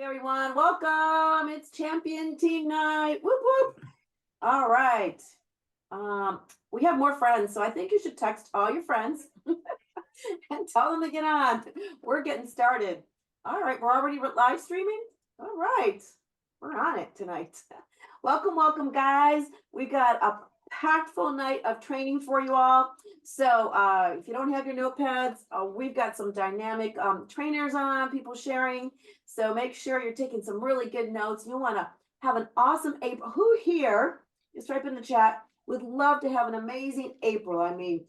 everyone. Welcome. It's champion team night. Whoop whoop. All right. We have more friends, so I think you should text all your friends and tell them to get on. We're getting started. All right, we're already live streaming. All right, we're on it tonight. Welcome, welcome, guys. We've got a packed full night of training for you all. So if you don't have your notepads, we've got some dynamic trainers on, people sharing. So make sure you're taking some really good notes. You want to have an awesome April. Who here, just type in the chat, would love to have an amazing April? I mean,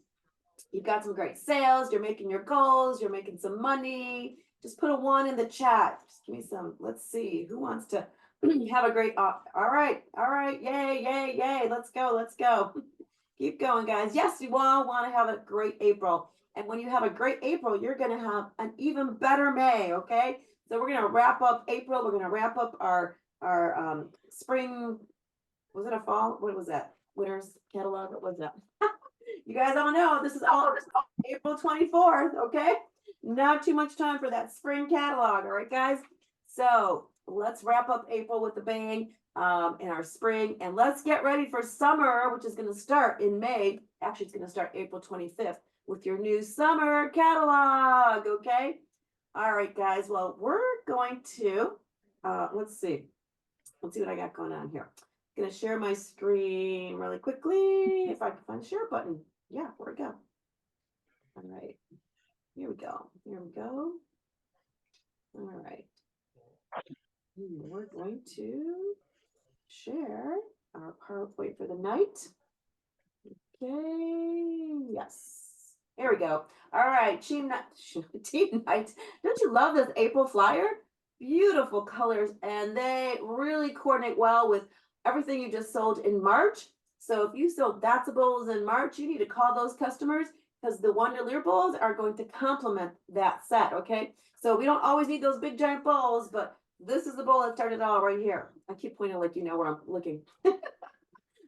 you've got some great sales, you're making your goals, you're making some money. Just put a 1 in the chat. Just give me some. Let's see who wants to have a great all right, yay, yay, yay. Let's go. Keep going, guys. Yes, you all want to have a great April. And when you have a great April, you're going to have an even better May, okay? So we're going to wrap up April. We're going to wrap up our spring. Was it a fall? What was that? Winter's catalog? What was that? You guys all know this is all April 24th, okay? Not too much time for that spring catalog, all right, guys? So let's wrap up April with a bang in our spring, and let's get ready for summer, which is going to start in May. Actually, it's going to start April 25th with your new summer catalog, okay? All right, guys. Well, we're going to, let's see what I got going on here. I'm going to share my screen really quickly if I can find the share button. Yeah, where'd it go? All right, here we go. All right. We're going to share our PowerPoint for the night. Okay, yes. Here we go. All right, team night. Don't you love this April flyer? Beautiful colors, and they really coordinate well with everything you just sold in March. So if you sold That's Bowls in March, you need to call those customers because the Wonderlier bowls are going to complement that set, okay? So we don't always need those big giant bowls, but this is the bowl that started it all right here. I keep pointing like you know where I'm looking.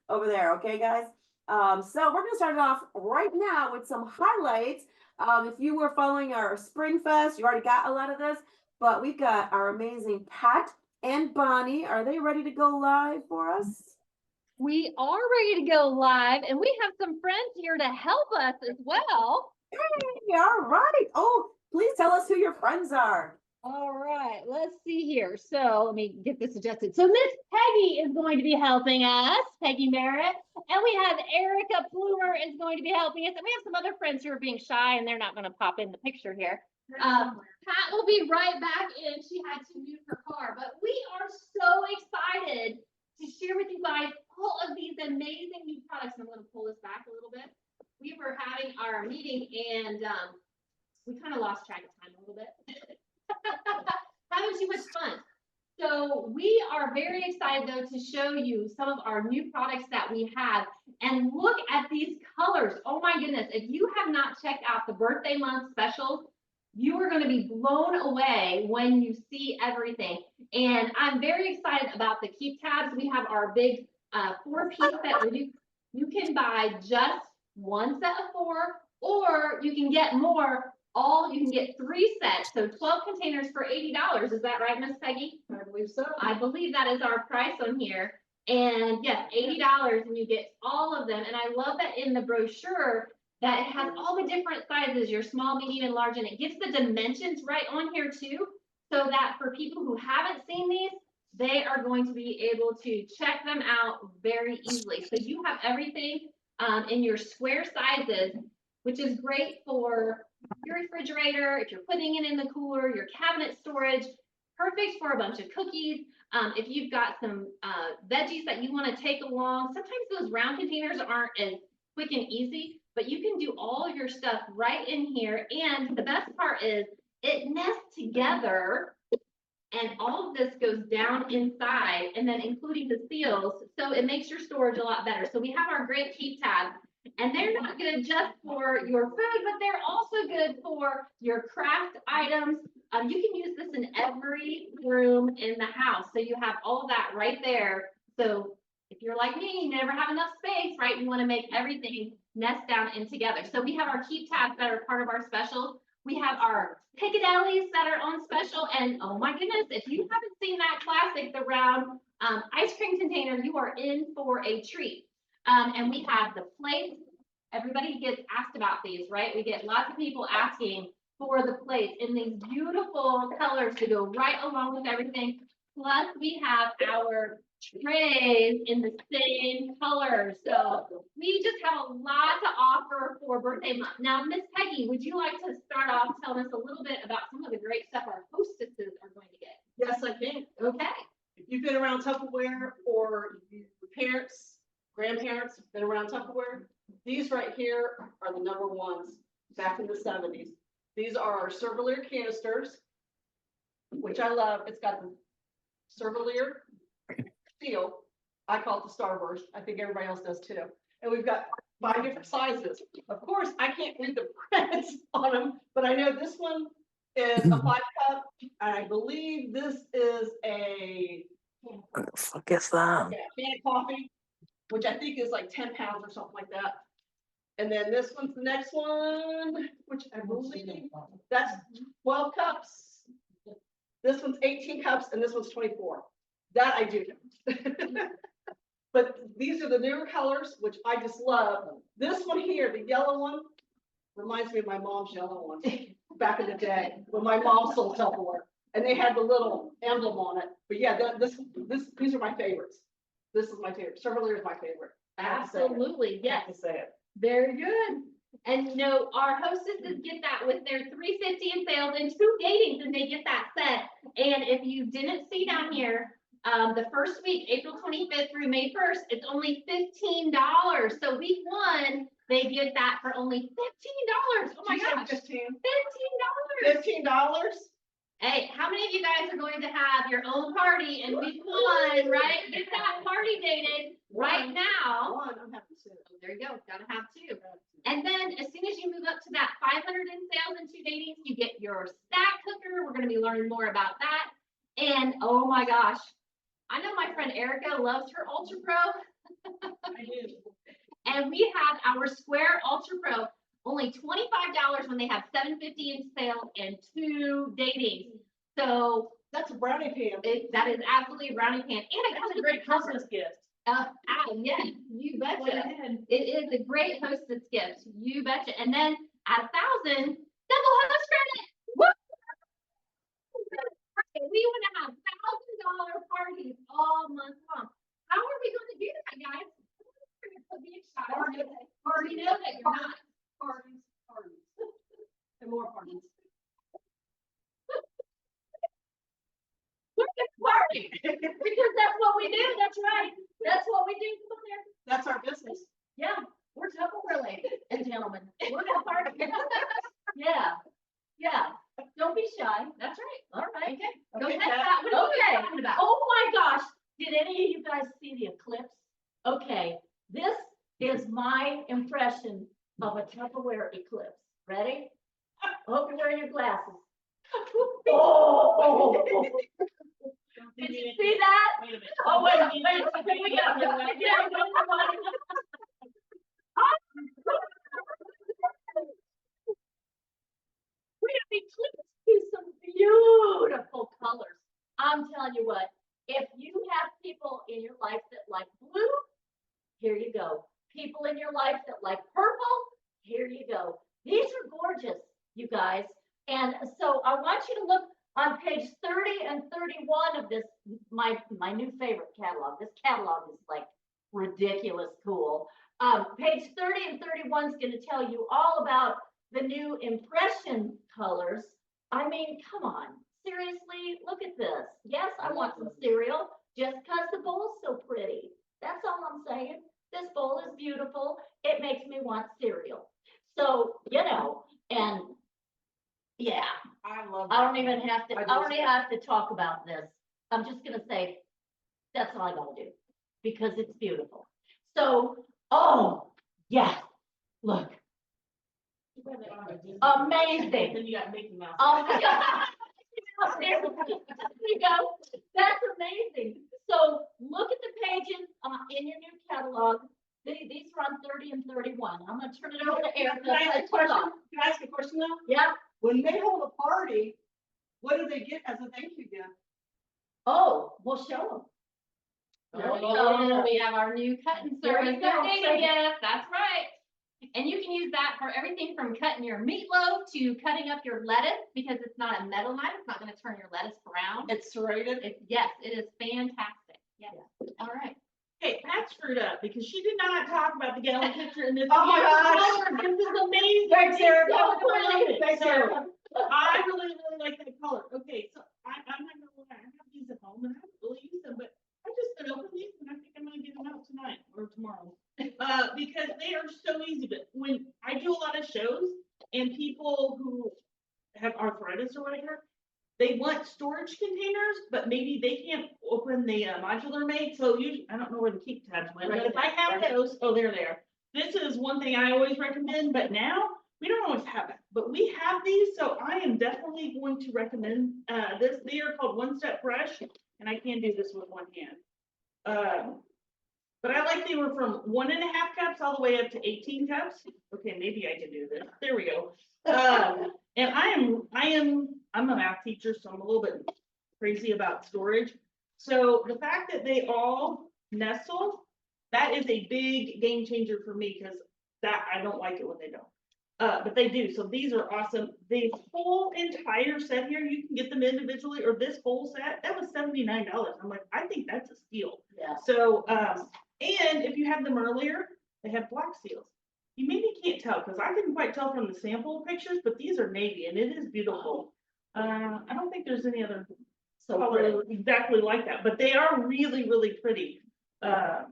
Over there, okay, guys? So we're gonna start it off right now with some highlights. If you were following our Spring Fest, you already got a lot of this, but we've got our amazing Pat and Bonnie. Are they ready to go live for us? We are ready to go live, and we have some friends here to help us as well. Hey, all right. Oh, please tell us who your friends are. All right, let's see here. So let me get this adjusted. So Miss Peggy is going to be helping us, Peggy Merritt, and we have Erica Plumer is going to be helping us, and we have some other friends who are being shy, and they're not going to pop in the picture here. Pat will be right back in. She had to mute her car, but we are so excited to share with you guys all of these amazing new products. And I'm going to pull this back a little bit. We were having our meeting, and we kind of lost track of time a little bit. Having too much fun. So we are very excited though to show you some of our new products that we have, and look at these colors. Oh my goodness, if you have not checked out the birthday month specials, you are going to be blown away when you see everything. And I'm very excited about the keep tabs. We have our big 4-piece set where you can buy just one set of 4, or you can get more. You can get 3 sets, so 12 containers for $80. Is that right, Miss Peggy? I believe so. I believe that is our price on here. And yes, $80, and you get all of them. And I love that in the brochure that it has all the different sizes, your small, medium, and large, and it gives the dimensions right on here too, so that for people who haven't seen these, they are going to be able to check them out very easily. So you have everything in your square sizes, which is great for your refrigerator, if you're putting it in the cooler, your cabinet storage, perfect for a bunch of cookies. If you've got some veggies that you want to take along, sometimes those round containers aren't as quick and easy, but you can do all your stuff right in here. And the best part is it nests together, and all of this goes down inside, and then including the seals, so it makes your storage a lot better. So we have our great keep tabs. And they're not good just for your food, but they're also good for your craft items. You can use this in every room in the house. So you have all of that right there. So if you're like me, you never have enough space, right? You want to make everything nest down in together. So we have our keep tabs that are part of our specials. We have our picadillies that are on special, and oh my goodness, if you haven't seen that classic, the round ice cream container, you are in for a treat. And we have the plates. Everybody gets asked about these, right? We get lots of people asking for the plates in these beautiful colors to go right along with everything. Plus, we have our trays in the same color. So we just have a lot to offer for birthday month. Now, Miss Peggy, would you like to start off telling us a little bit about some of the great stuff our hostesses are going to get? Yes, I can. Okay. If you've been around Tupperware or your parents, grandparents have been around Tupperware, these right here are the number ones back in the 70s. These are our Servalier canisters, which I love. It's got the Servalier seal. I call it the Starburst. I think everybody else does too. And we've got 5 different sizes. Of course, I can't read the prints on them, but I know this one is a 5-cup, and I believe this is a What the fuck is that? can of coffee, which I think is like 10 pounds or something like that. And then this one's the next one, which I believe that's 12 cups. This one's 18 cups, and this one's 24. That I do know. But these are the newer colors, which I just love. This one here, the yellow one, reminds me of my mom's yellow one back in the day when my mom sold Tupperware, and they had the little emblem on it. But yeah, these are my favorites. This is my favorite. Servalier is my favorite. I have to say it. Absolutely, I yes. have to say it. Very good. And you know, our hostesses get that with their $3.50 in sales and 2 datings, and they get that set. And if you didn't see down here, the first week, April 25th through May 1st, it's only $15. So week 1, they get that for only $15. Oh my gosh, $15. $15. Hey, how many of you guys are going to have your own party in week 1, right? Get that party dated right now. One, I'm happy to say it. Oh, there you go, gotta have 2. And then as soon as you move up to that 500 in sales and 2 datings, you get your stack cooker. We're gonna be learning more about that. And oh my gosh, I know my friend Erica loves her Ultra Pro. I do. And we have our Square Ultra Pro, only $25 when they have $7.50 in sale and 2 datings. So That's a brownie pan. that is absolutely a brownie pan. And it That's comes a with great a cover. Christmas gift. Yes, you betcha. It is a great hostess gift. You betcha. And then at 1,000, double host credit. Woo! We want to have $1,000 parties all month long. How are we going to do that, guys? We know that you're not. Parties. And more parties. We're just party because that's what we do. That's right. That's what we do. Come on there. That's our business. Yeah, we're Tupperware ladies and gentlemen. We're gonna party. Yeah, yeah. Don't be shy. That's right. All right. Okay. Go Okay, ahead, Pat. Pat. What are you talking about? Oh my gosh, did any of you guys see the eclipse? Okay, this is my impression of a Tupperware eclipse. Ready? Hope you're wearing your glasses. Oh! Did you see that? Wait a minute. Oh, wait, we got it. Yeah, we're gonna be eclipsed to some beautiful colors. I'm telling you what, if you have people in your life that like blue, here you go. People in your life that like purple, here you go. These are gorgeous, you guys. And so I want you to look on page 30 and 31 of this, my new favorite catalog. This catalog is like ridiculous cool. Page 30 and 31 is going to tell you all about the new impression colors. I mean, come on, seriously, look at this. Yes, I want some cereal just because the bowl's so pretty. That's all I'm saying. This bowl is beautiful. It makes me want cereal. So, you know, and yeah, I love. I don't even have to, I I don't even have to talk about this. I'm just gonna say, that's all I gotta do, because it's beautiful. So, oh, yeah, look, amazing. Then you got Mickey Mouse. Oh, my God. There you go. That's amazing. So look at the pages in your new catalog. These are on 30 and 31. I'm gonna turn it over to Erica. Can I ask a question? Can I ask a question though? Yeah. when they hold a party, what do they get as a thank you gift? Oh, we'll show There we go. We have our new cutting There we service, their go. data gift, that's right. And you can use that for everything from cutting your meatloaf to cutting up your lettuce, because it's not a metal knife, it's not gonna turn your lettuce brown. It's serrated. Yes, it is fantastic, yes, all right. Okay, Pat screwed up because she did not talk about the gallon pitcher in this. Oh my gosh. This is amazing. Thanks, Erica. So pretty. Thanks, So, Erica. I really like that color. Okay, so I'm not gonna lie, I have these at home and I haven't really used them, but I just been open these and I think I'm gonna get them out tonight or tomorrow. Because they are so easy, but when I do a lot of shows and people who have arthritis or whatever, they want storage containers, but maybe they can't open the modular made, so I don't know where the keep tabs went, but if I have those, oh, there they are. This is one thing I always recommend, but now we don't always have it, but we have these, so I am definitely going to recommend this. They are called One Step Fresh, and I can do this with one hand. But I like they were from 1.5 cups all the way up to 18 cups. Okay, maybe I can do this. There we go. And I'm a math teacher, so I'm a little bit crazy about storage. So the fact that they all nestle, that is a big game changer for me, because that I don't like it when they don't. But they do. So these are awesome. The whole entire set here, you can get them individually, or this whole set, that was $79. I'm like, I think that's a steal. Yeah. So, and if you have them earlier, they have black seals. You maybe can't tell, because I couldn't quite tell from the sample pictures, but these are navy and it is beautiful. I don't think there's any other color exactly like that, but they are really, really pretty. Yeah,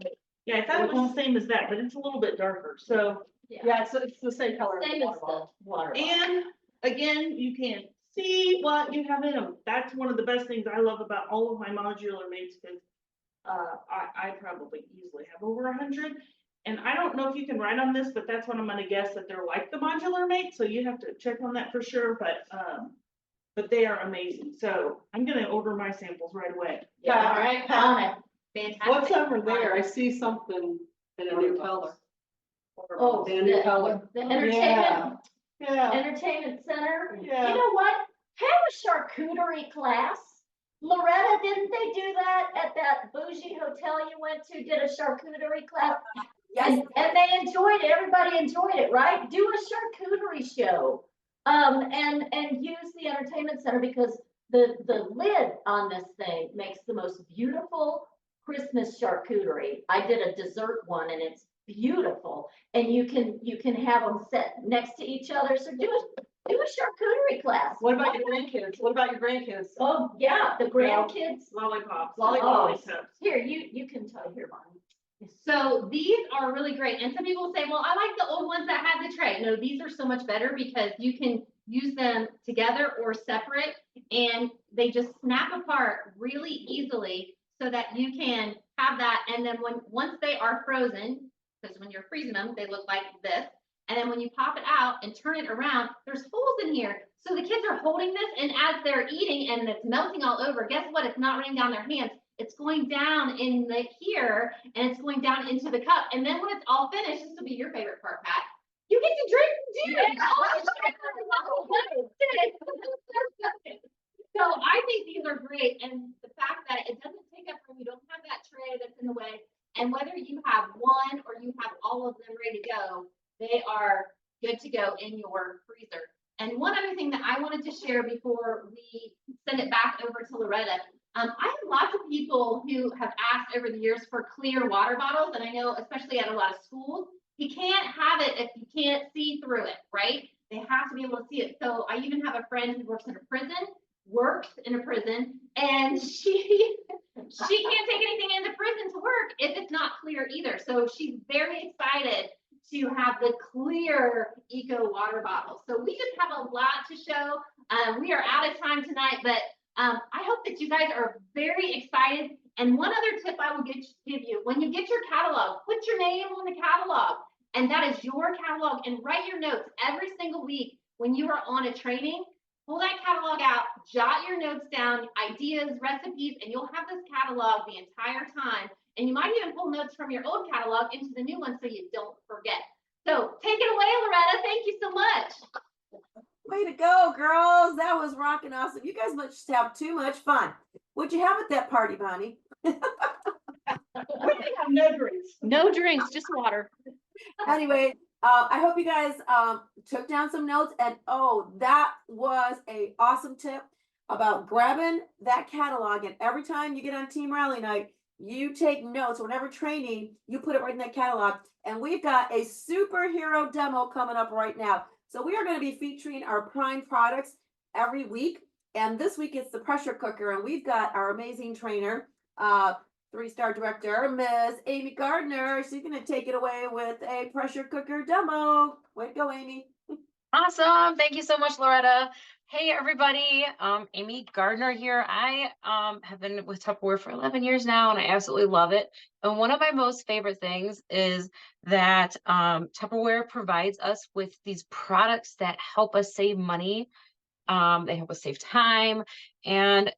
I thought it was the same as that, but it's a little bit darker. So, Yeah, it's the same color. Same as the water bottle. and again, you can see what you have in them. That's one of the best things I love about all of my modular mates, because I probably easily have over 100. And I don't know if you can write on this, but that's what I'm gonna guess, that they're like the modular mate. So you have to check on that for sure, but they are amazing. So I'm gonna order my samples right away. Yeah, All right, On it. fantastic. What's over there? I see something in a new color. Oh, In a new color. the entertainment, Yeah, entertainment center. yeah. You know what? Have a charcuterie class. Loretta, didn't they do that at that bougie hotel you went to? Did a charcuterie class? Yes, And they enjoyed it. Everybody enjoyed it, right? Do a charcuterie show. And use the entertainment center, because the lid on this thing makes the most beautiful Christmas charcuterie. I did a dessert one and it's beautiful. And you can have them set next to each other. So do a charcuterie class. What about your grandkids? What about your grandkids? Oh, yeah, the grandkids. Lollipops. Lollipops. Here, you can tell here, Bonnie. So these are really great. And some people say, well, I like the old ones that had the tray. No, these are so much better because you can use them together or separate, and they just snap apart really easily so that you can have that. And then once they are frozen, because when you're freezing them, they look like this. And then when you pop it out and turn it around, there's holes in here. So the kids are holding this, and as they're eating and it's melting all over, guess what? It's not running down their hands. It's going down in here, and it's going down into the cup. And then when it's all finished, this will be your favorite part, Pat. You get to drink. So I think these are great. And the fact that it doesn't take up room, you don't have that tray that's in the way. And whether you have one or you have all of them ready to go, they are good to go in your freezer. And one other thing that I wanted to share before we send it back over to Loretta, I have lots of people who have asked over the years for clear water bottles, and I know especially at a lot of schools, you can't have it if you can't see through it, right? They have to be able to see it. So I even have a friend who works in a prison, and she can't take anything into prison to work if it's not clear either. So she's very excited to have the clear eco water bottle. So we just have a lot to show. We are out of time tonight, but I hope that you guys are very excited. And one other tip I will give you, when you get your catalog, put your name on the catalog, and that is your catalog, and write your notes every single week when you are on a training. Pull that catalog out, jot your notes down, ideas, recipes, and you'll have this catalog the entire time. And you might even pull notes from your old catalog into the new one so you don't forget. So take it away, Loretta. Thank you so much. Way to go, girls. That was rocking awesome. You guys must have too much fun. What'd you have at that party, Bonnie? We have no drinks. No drinks, just water. Anyway, I hope you guys took down some notes. And oh, that was a awesome tip about grabbing that catalog. And every time you get on Team Rally Night, you take notes. Whenever training, you put it right in that catalog. And we've got a superhero demo coming up right now. So we are going to be featuring our Prime products every week. And this week it's the pressure cooker. And we've got our amazing trainer, 3-star director, Miss Amy Gardner. She's going to take it away with a pressure cooker demo. Way to go, Amy. Awesome. Thank you so much, Loretta. Hey, everybody. Amy Gardner here. I have been with Tupperware for 11 years now, and I absolutely love it. And one of my most favorite things is that Tupperware provides us with these products that help us save money. They help us save time. And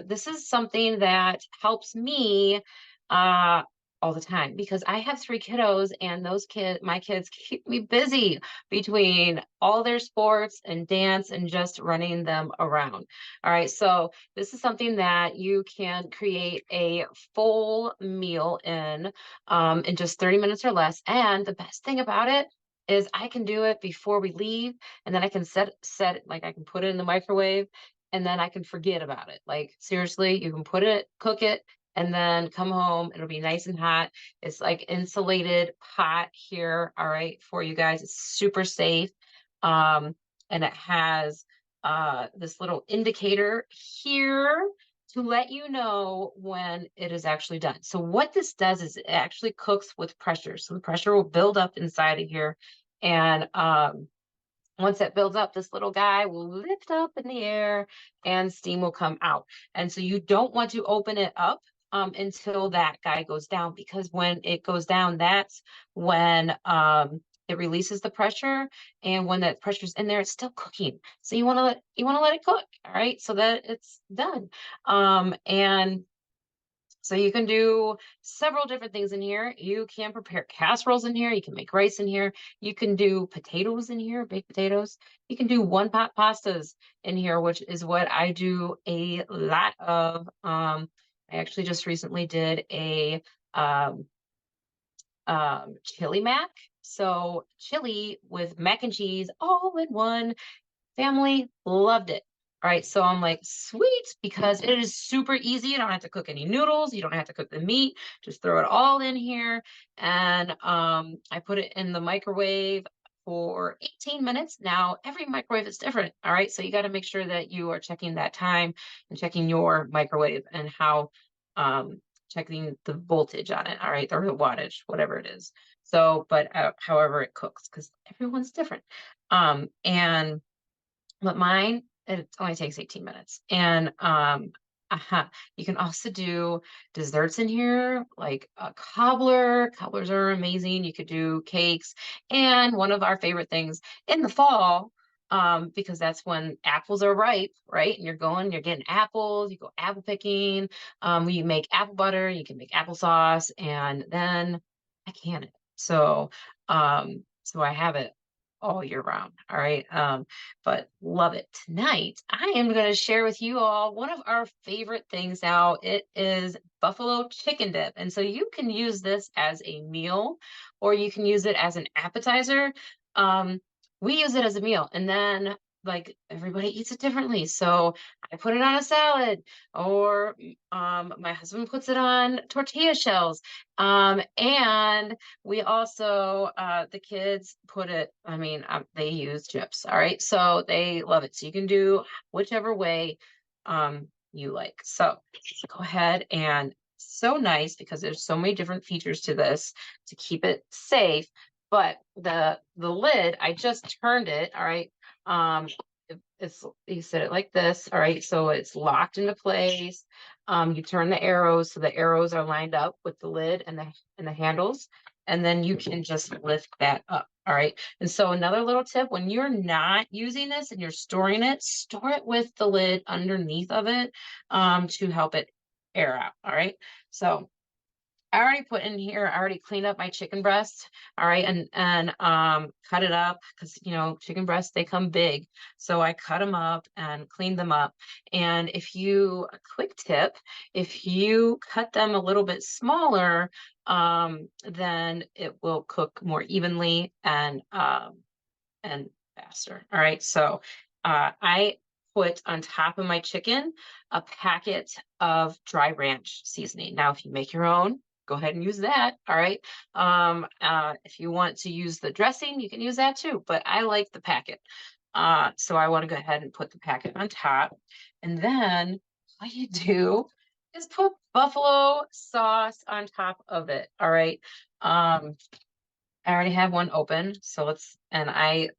this is something that helps me all the time because I have 3 kiddos, and my kids keep me busy between all their sports and dance and just running them around. All right, so this is something that you can create a full meal in just 30 minutes or less. And the best thing about it is I can do it before we leave, and then I can set it, like I can put it in the microwave, and then I can forget about it. Like seriously, you can cook it, and then come home. It'll be nice and hot. It's like insulated pot here. All right, for you guys. It's super safe. And it has this little indicator here to let you know when it is actually done. So what this does is it actually cooks with pressure. So the pressure will build up inside of here. And once it builds up, this little guy will lift up in the air and steam will come out. And so you don't want to open it up until that guy goes down, because when it goes down, that's when it releases the pressure. And when that pressure's in there, it's still cooking. So you want to let it cook, all right, so that it's done. And so you can do several different things in here. You can prepare casseroles in here. You can make rice in here. You can do potatoes in here, baked potatoes. You can do one-pot pastas in here, which is what I do a lot of. I actually just recently did a chili mac. So chili with mac and cheese all in one. Family loved it. All right, so I'm like, sweet, because it is super easy. You don't have to cook any noodles. You don't have to cook the meat. Just throw it all in here. And I put it in the microwave for 18 minutes. Now, every microwave is different. All right, so you got to make sure that you are checking that time and checking your microwave and how checking the voltage on it. All right, or the wattage, whatever it is. So, but however it cooks, because everyone's different. But mine, it only takes 18 minutes. And you can also do desserts in here, like a cobbler. Cobblers are amazing. You could do cakes. And one of our favorite things in the fall, because that's when apples are ripe, right? And you're getting apples, you go apple picking. You make apple butter, you can make applesauce, and then I can it. So I have it all year round. All right. But love it. Tonight, I am going to share with you all one of our favorite things now. It is buffalo chicken dip. And so you can use this as a meal, or you can use it as an appetizer. We use it as a meal, and then like everybody eats it differently. So I put it on a salad, or my husband puts it on tortilla shells. And we also, the kids put it, they use chips. All right. So they love it. So you can do whichever way you like. So go ahead, and so nice because there's so many different features to this to keep it safe. But the lid, I just turned it. All right. You set it like this. All right. So it's locked into place. You turn the arrows so the arrows are lined up with the lid and the handles, and then you can just lift that up. All right. And so another little tip, when you're not using this and you're storing it, store it with the lid underneath of it to help it air out. All right. So I already put in here, I already cleaned up my chicken breast. All right. And cut it up because, you know, chicken breasts, they come big. So I cut them up and cleaned them up. And a quick tip, if you cut them a little bit smaller, then it will cook more evenly and faster. All right. So I put on top of my chicken a packet of dry ranch seasoning. Now, if you make your own, go ahead and use that. All right. If you want to use the dressing, you can use that too, but I like the packet. So I want to go ahead and put the packet on top. And then all you do is put buffalo sauce on top of it. All right. I already have one open, so I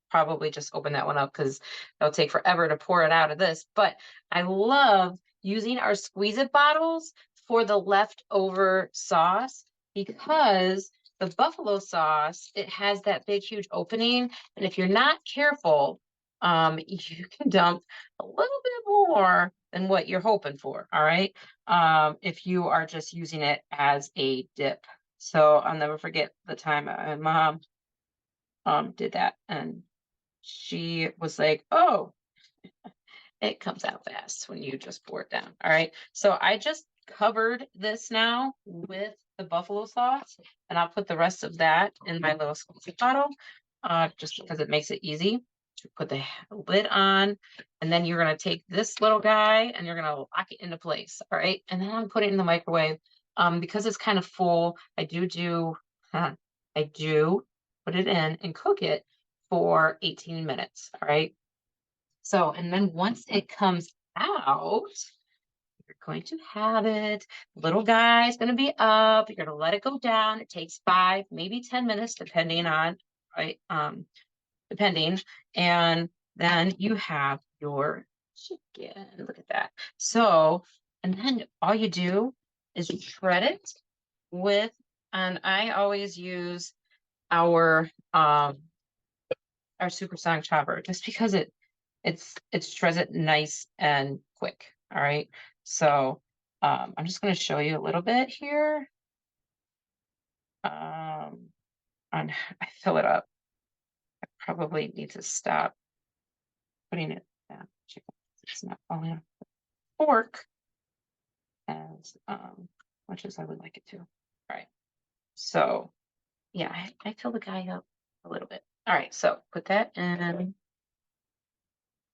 probably just open that one up because it'll take forever to pour it out of this. But I love using our Squeeze It bottles for the leftover sauce because the buffalo sauce, it has that big, huge opening. And if you're not careful, you can dump a little bit more than what you're hoping for. All right. If you are just using it as a dip. So I'll never forget the time my mom did that, and she was like, oh, it comes out fast when you just pour it down. All right. So I just covered this now with the buffalo sauce, and I'll put the rest of that in my little Squeeze It bottle, just because it makes it easy to put the lid on. And then you're going to take this little guy and you're going to lock it into place. All right. And then I'll put it in the microwave. Because it's kind of full, I do put it in and cook it for 18 minutes. All right. So, and then once it comes out, you're going to have it. Little guy is going to be up. You're going to let it go down. It takes 5, maybe 10 minutes, depending on, right? Depending. And then you have your chicken. Look at that. So, and then all you do is shred it with, and I always use our supersonic chopper just because it shreds it nice and quick. All right. So I'm just going to show you a little bit here. On I fill it up. I probably need to stop putting it down. It's not falling off the fork as much as I would like it to. All right. So yeah, I fill the guy up a little bit. All right. So put that in. And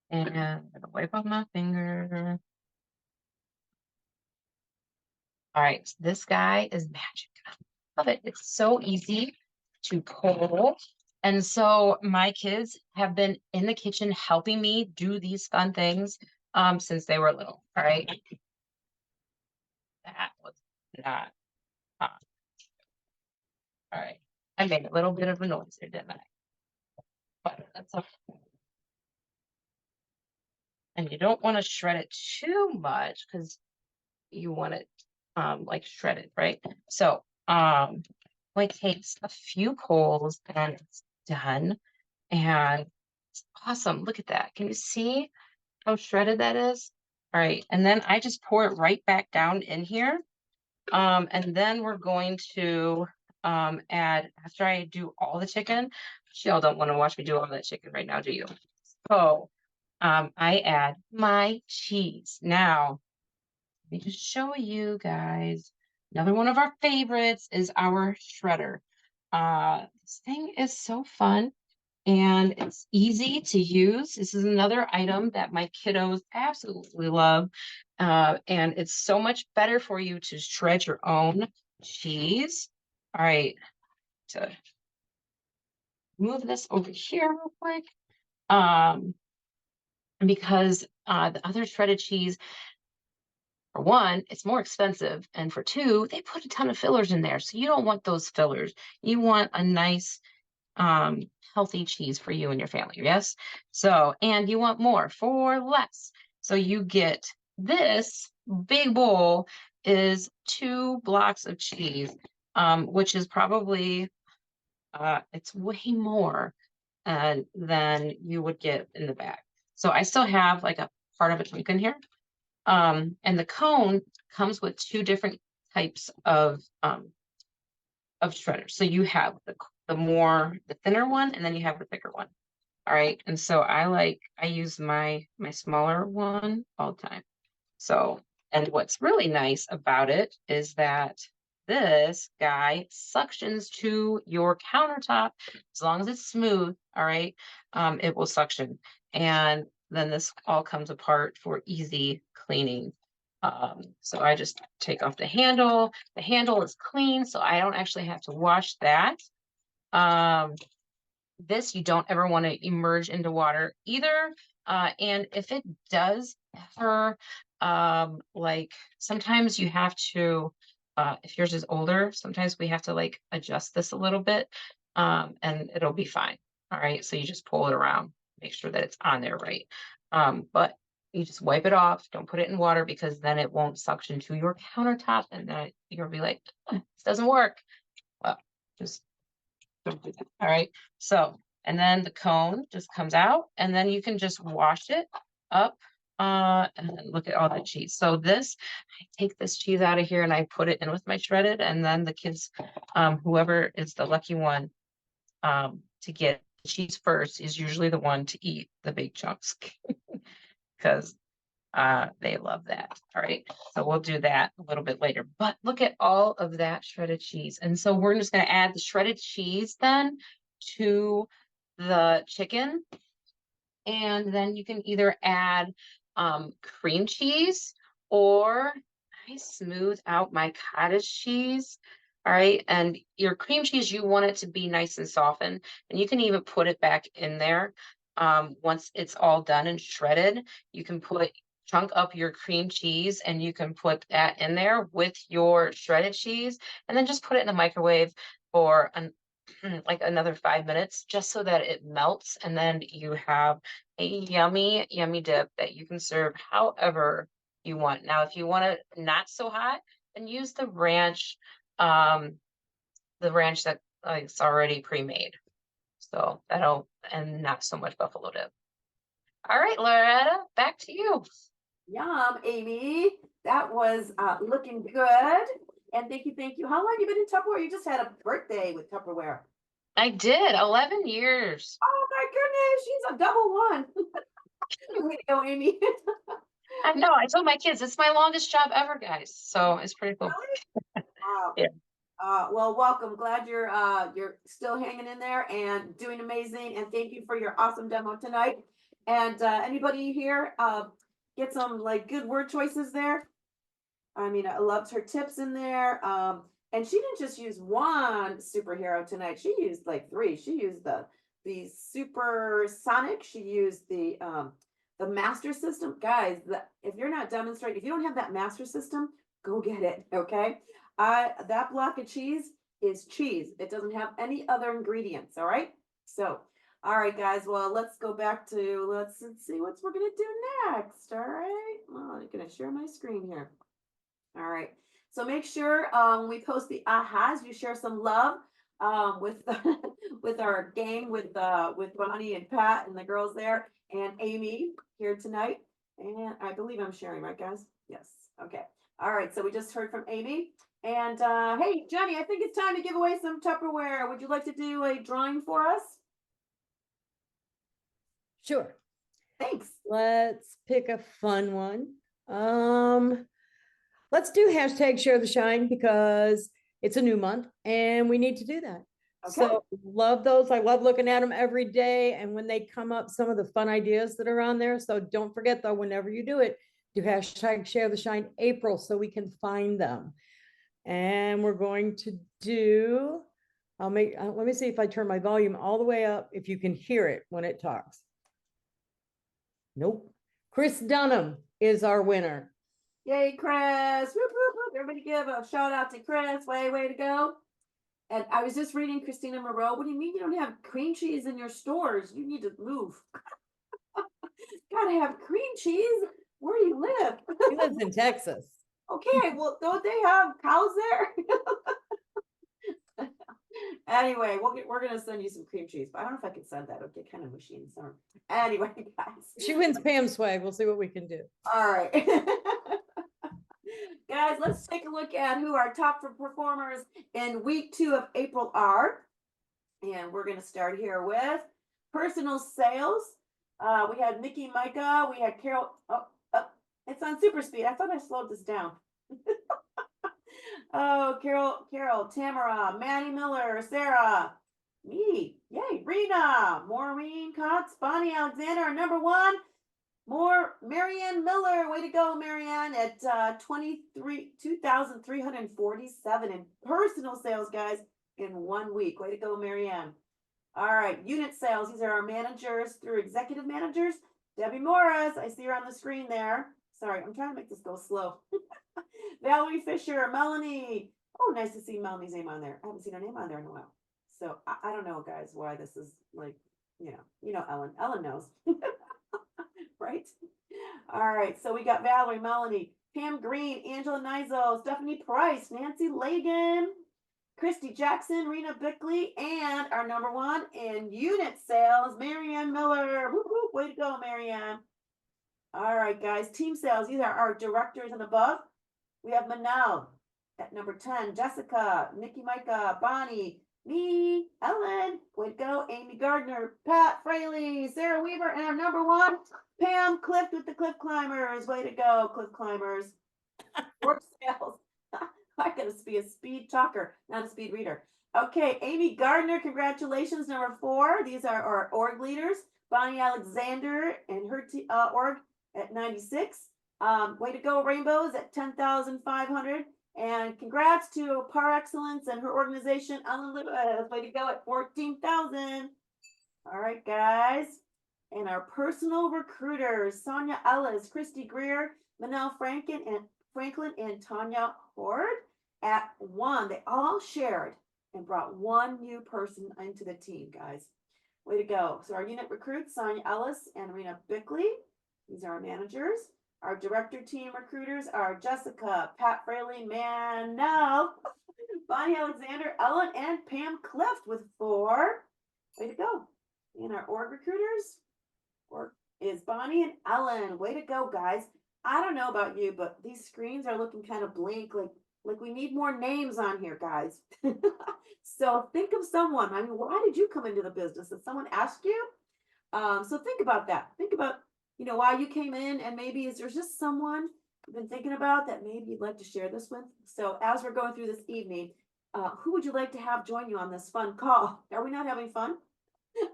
I'm gonna wipe off my finger. All right, so this guy is magic. I love it. It's so easy to pull. And so my kids have been in the kitchen helping me do these fun things since they were little. All right. That was not fun. All right. I made a little bit of a noise there, didn't I? But that's okay. And you don't want to shred it too much because you want it like shredded, right? So it takes a few pulls and it's done. And it's awesome. Look at that. Can you see how shredded that is? All right. And then I just pour it right back down in here. And then we're going to add, after I do all the chicken, y'all don't want to watch me do all that chicken right now, do you? So I add my cheese. Now, let me just show you guys. Another one of our favorites is our shredder. This thing is so fun and it's easy to use. This is another item that my kiddos absolutely love. And it's so much better for you to shred your own cheese. All right, to move this over here real quick. Because the other shredded cheese, for one, it's more expensive. And for two, they put a ton of fillers in there. So you don't want those fillers. You want a nice, healthy cheese for you and your family. Yes. So, and you want more for less. So you get this big bowl is 2 blocks of cheese, which is probably, it's way more than you would get in the bag. So I still have like a part of a chunk in here. And the cone comes with 2 different types of shredders. So you have the thinner one, and then you have the thicker one. All right. And so I use my smaller one all the time. So, and what's really nice about it is that this guy suctions to your countertop as long as it's smooth. All right. It will suction. And then this all comes apart for easy cleaning. So I just take off the handle. The handle is clean, so I don't actually have to wash that. This you don't ever want to immerse into water either. And if it does ever, like sometimes you have to, if yours is older, sometimes we have to like adjust this a little bit, and it'll be fine. All right. So you just pull it around, make sure that it's on there right. But you just wipe it off. Don't put it in water because then it won't suction to your countertop, and then you'll be like, "Oh, this doesn't work." Well, just don't do that. All right. So, and then the cone just comes out, and then you can just wash it up. And then look at all the cheese. So this, I take this cheese out of here and I put it in with my shredded, and then the kids, whoever is the lucky one, to get cheese first is usually the one to eat the big chunks because they love that. All right. So we'll do that a little bit later, but look at all of that shredded cheese. And so we're just going to add the shredded cheese then to the chicken. And then you can either add cream cheese, or I smooth out my cottage cheese. All right. And your cream cheese, you want it to be nice and softened, and you can even put it back in there. Once it's all done and shredded, you can chunk up your cream cheese, and you can put that in there with your shredded cheese, and then just put it in the microwave for like another 5 minutes, just so that it melts. And then you have a yummy, yummy dip that you can serve however you want. Now, if you want it not so hot, then use the ranch that it's already pre-made. So and not so much buffalo dip. All right, Loretta, back to you. Yum, Amy. That was looking good. And thank you, thank you. How long have you been in Tupperware? You just had a birthday with Tupperware. I did 11 years. Oh my goodness, she's a double one. Way to go, Amy. I know. I told my kids it's my longest job ever, guys. So it's pretty cool. Wow. Yeah. Well, welcome. Glad you're still hanging in there and doing amazing. And thank you for your awesome demo tonight. And anybody here get some like good word choices there? I mean, I loved her tips in there. And she didn't just use one superhero tonight. She used like three. She used the super sonic. She used the master system. Guys, if you're not demonstrating, if you don't have that master system, go get it. Okay. That block of cheese is cheese. It doesn't have any other ingredients. All right. So, all right, guys. Well, let's go back to, let's see what we're going to do next. All right. Well, I'm going to share my screen here. All right. So make sure when we post the ahas, you share some love with with our gang, with Bonnie and Pat and the girls there, and Amy here tonight. And I believe I'm sharing, right, guys? Yes. Okay. All right. So we just heard from Amy. And hey, Jenny, I think it's time to give away some Tupperware. Would you like to do a drawing for us? Sure. Thanks. Let's pick a fun one. Let's do hashtag share the shine because it's a new month and we need to do that. Okay. So love those. I love looking at them every day. And when they come up, some of the fun ideas that are on there. So don't forget though, whenever you do it, do hashtag share the shine April so we can find them. And we're going to do, let me see if I turn my volume all the way up, if you can hear it when it talks. Nope. Chris Dunham is our winner. Yay, Chris. Whoop, whoop, whoop. Everybody give a shout out to Chris. Way to go. And I was just reading Christina Moreau. What do you mean you don't have cream cheese in your stores? You need to move. Gotta have cream cheese. Where do you live? He lives in Texas. Okay, well, don't they have cows there? Anyway, we're gonna send you some cream cheese, but I don't know if I can send that. It'll get kind of mushy in summer. Anyway, guys. She wins Pam swag. We'll see what we can do. All right. Guys, guys, let's take a look at who our top performers in week 2 of April are. And we're going to start here with personal sales. We had Nikki Micah. We had Carol. Oh, it's on super speed. I thought I slowed this down. Oh, Carol, Tamara, Maddie Miller, Sarah, me, yay, Rena, Maureen Cox, Bonnie Alexander, our number 1. Marianne Miller, way to go, Marianne, at 2,347 in personal sales, guys, in 1 week. Way to go, Marianne. All right, unit sales. These are our managers through executive managers. Debbie Morris, I see her on the screen there. Sorry, I'm trying to make this go slow. Valerie Fisher, Melanie. Oh, nice to see Melanie's name on there. I haven't seen her name on there in a while. So I don't know, guys, why this is like, you know, Ellen. Ellen knows. Right? All right, so we got Valerie, Melanie, Pam Green, Angela Nizo, Stephanie Price, Nancy Lagan, Christy Jackson, Rena Bickley, and our number 1 in unit sales, Marianne Miller. Whoop, whoop, way to go, Marianne. All right, guys, team sales. These are our directors and above. We have Manal at number 10, Jessica, Nikki Micah, Bonnie, me, Ellen, way to go, Amy Gardner, Pat Fraley, Sarah Weaver, and our number 1, Pam Clift with the Cliff Climbers. Way to go, Cliff Climbers. Work sales. I gotta be a speed talker, not a speed reader. Okay, Amy Gardner, congratulations, number 4. These are our org leaders. Bonnie Alexander and her org at 96. Way to go, Rainbows at 10,500. And congrats to Par Excellence and her organization, Ellen Lewis. Way to go at 14,000. All right, guys. And our personal recruiters, Sonia Ellis, Christy Greer, Manel Franklin, and Tanya Horde at 1. They all shared and brought 1 new person into the team, guys. Way to go. So our unit recruits, Sonia Ellis and Rena Bickley. These are our managers. Our director team recruiters are Jessica, Pat Fraley, Manel, Bonnie Alexander, Ellen, and Pam Clift with 4. Way to go. And our org recruiters is Bonnie and Ellen. Way to go, guys. I don't know about you, but these screens are looking kind of blank, like we need more names on here, guys. So think of someone. I mean, why did you come into the business? Did someone ask you? So think about that. Think about, why you came in, and maybe is there just someone you've been thinking about that maybe you'd like to share this with? So as we're going through this evening, who would you like to have join you on this fun call? Are we not having fun?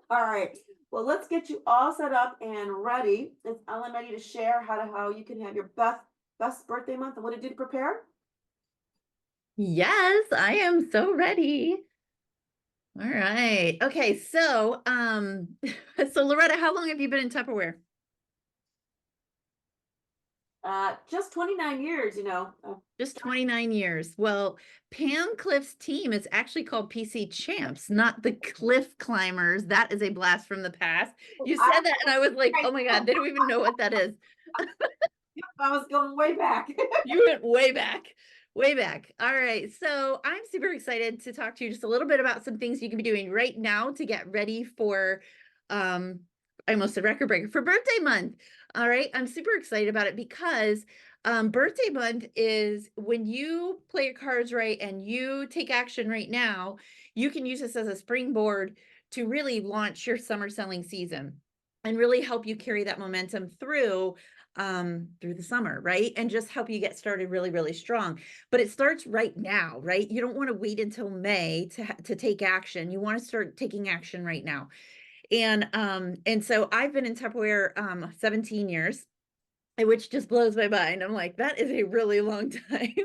All right. Well, let's get you all set up and ready. Is Ellen ready to share how you can have your best birthday month and what to do to prepare? Yes, I am so ready. All right. Okay, so so Loretta, how long have you been in Tupperware? Just 29 years, Just 29 years. Well, Pam Cliff's team is actually called PC Champs, not the Cliff Climbers. That is a blast from the past. You said that and I was like, oh my God, they don't even know what that is. I was going way back. You went way back. Way back. All right. So I'm super excited to talk to you just a little bit about some things you can be doing right now to get ready for, I almost said record breaker, for birthday month. All right. I'm super excited about it because birthday month is when you play your cards right and you take action right now, you can use this as a springboard to really launch your summer selling season and really help you carry that momentum through the summer, right? And just help you get started really, really strong. But it starts right now, right? You don't want to wait until May to take action. You want to start taking action right now. And so I've been in Tupperware 17 years, which just blows my mind. I'm like, that is a really long time.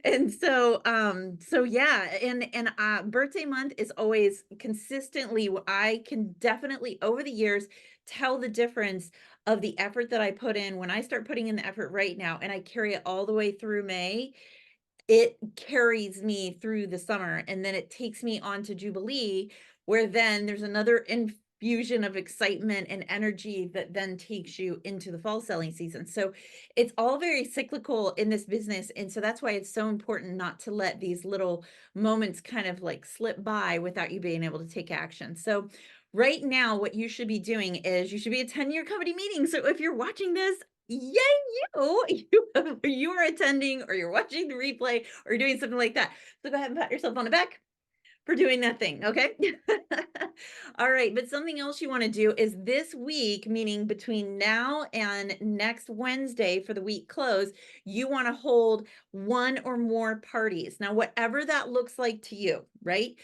And so yeah, and birthday month is always consistently, I can definitely over the years tell the difference of the effort that I put in when I start putting in the effort right now and I carry it all the way through May. It carries me through the summer, and then it takes me on to Jubilee, where then there's another infusion of excitement and energy that then takes you into the fall selling season. So it's all very cyclical in this business. And so that's why it's so important not to let these little moments kind of like slip by without you being able to take action. So right now, what you should be doing is you should be attending your company meeting. So if you're watching this yay you are attending or you're watching the replay or you're doing something like that. So go ahead and pat yourself on the back for doing that thing, okay? All right, but something else you want to do is this week, meaning between now and next Wednesday for the week close, you want to hold one or more parties. Now, whatever that looks like to you, right?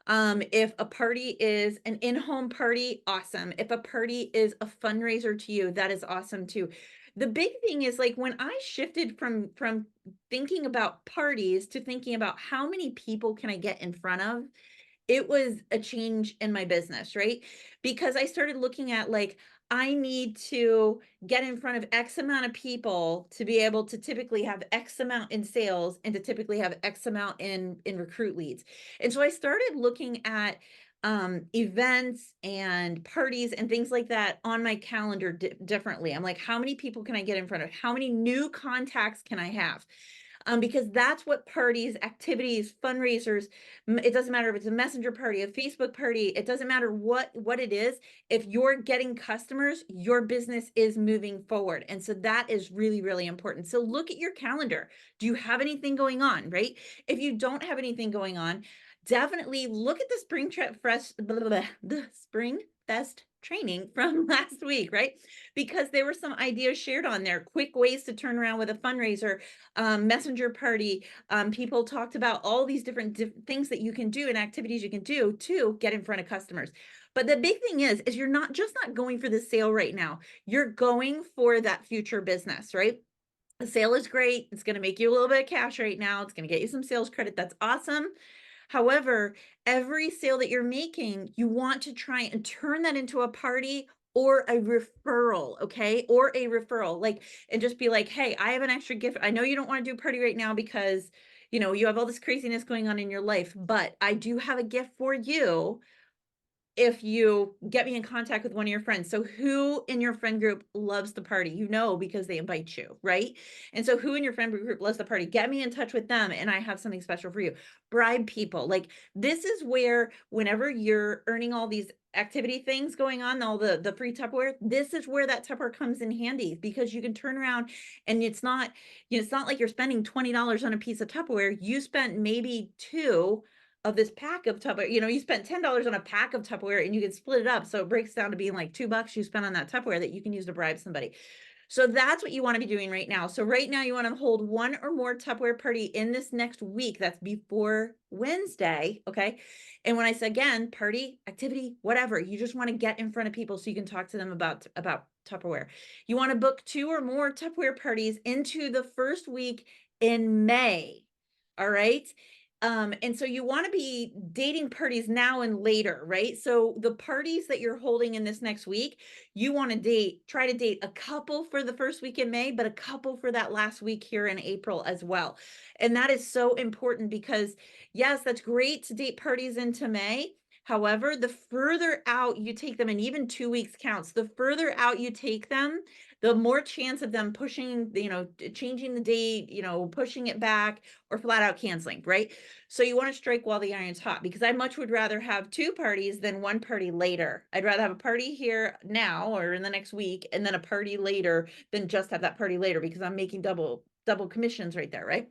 If a party is an in-home party, awesome. If a party is a fundraiser to you, that is awesome too. The big thing is like when I shifted from thinking about parties to thinking about how many people can I get in front of, it was a change in my business, right? Because I started looking at like, I need to get in front of X amount of people to be able to typically have X amount in sales and to typically have X amount in recruit leads. And so I started looking at events and parties and things like that on my calendar differently. I'm like, how many people can I get in front of? How many new contacts can I have? Because that's what parties, activities, fundraisers, it doesn't matter if it's a messenger party, a Facebook party, it doesn't matter what it is. If you're getting customers, your business is moving forward. And so that is really, really important. So look at your calendar. Do you have anything going on, right? If you don't have anything going on, definitely look at the the Spring Fest training from last week, right? Because there were some ideas shared on there, quick ways to turn around with a fundraiser, messenger party. People talked about all these different things that you can do and activities you can do to get in front of customers. But the big thing is you're not going for the sale right now. You're going for that future business, right? The sale is great. It's going to make you a little bit of cash right now. It's going to get you some sales credit. That's awesome. However, every sale that you're making, you want to try and turn that into a party or a referral, okay? Or a referral, like, and just be like, hey, I have an extra gift. I know you don't want to do a party right now because, you know, you have all this craziness going on in your life, but I do have a gift for you if you get me in contact with one of your friends. So who in your friend group loves the party? You know, because they invite you, right? And so who in your friend group loves the party? Get me in touch with them and I have something special for you. Bribe people. Like this is where whenever you're earning all these activity things going on, all the free Tupperware, this is where that Tupperware comes in handy because you can turn around and it's not, you know, it's not like you're spending $20 on a piece of Tupperware. You spent maybe $2 of this pack of Tupperware, you know, you spent $10 on a pack of Tupperware and you can split it up. So it breaks down to being like $2 you spent on that Tupperware that you can use to bribe somebody. So that's what you want to be doing right now. So right now you want to hold one or more Tupperware party in this next week. That's before Wednesday. Okay. And when I say again, party, activity, whatever, you just want to get in front of people so you can talk to them about Tupperware. You want to book 2 or more Tupperware parties into the first week in May. All right. And so you want to be dating parties now and later, right? So the parties that you're holding in this next week, you want to try to date a couple for the first week in May, but a couple for that last week here in April as well. And that is so important because yes, that's great to date parties into May. However, the further out you take them, and even 2 weeks counts, the further out you take them, the more chance of them pushing, you know, changing the date, you know, pushing it back or flat out canceling, right? So you want to strike while the iron's hot because I much would rather have 2 parties than 1 party later. I'd rather have a party here now or in the next week and then a party later than just have that party later because I'm making double commissions right there, right?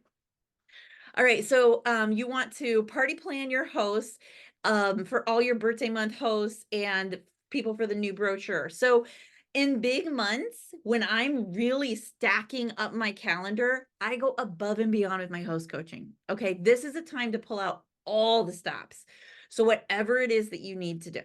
All right, so you want to party plan your hosts for all your birthday month hosts and people for the new brochure. So in big months, when I'm really stacking up my calendar, I go above and beyond with my host coaching. Okay, this is a time to pull out all the stops. So whatever it is that you need to do.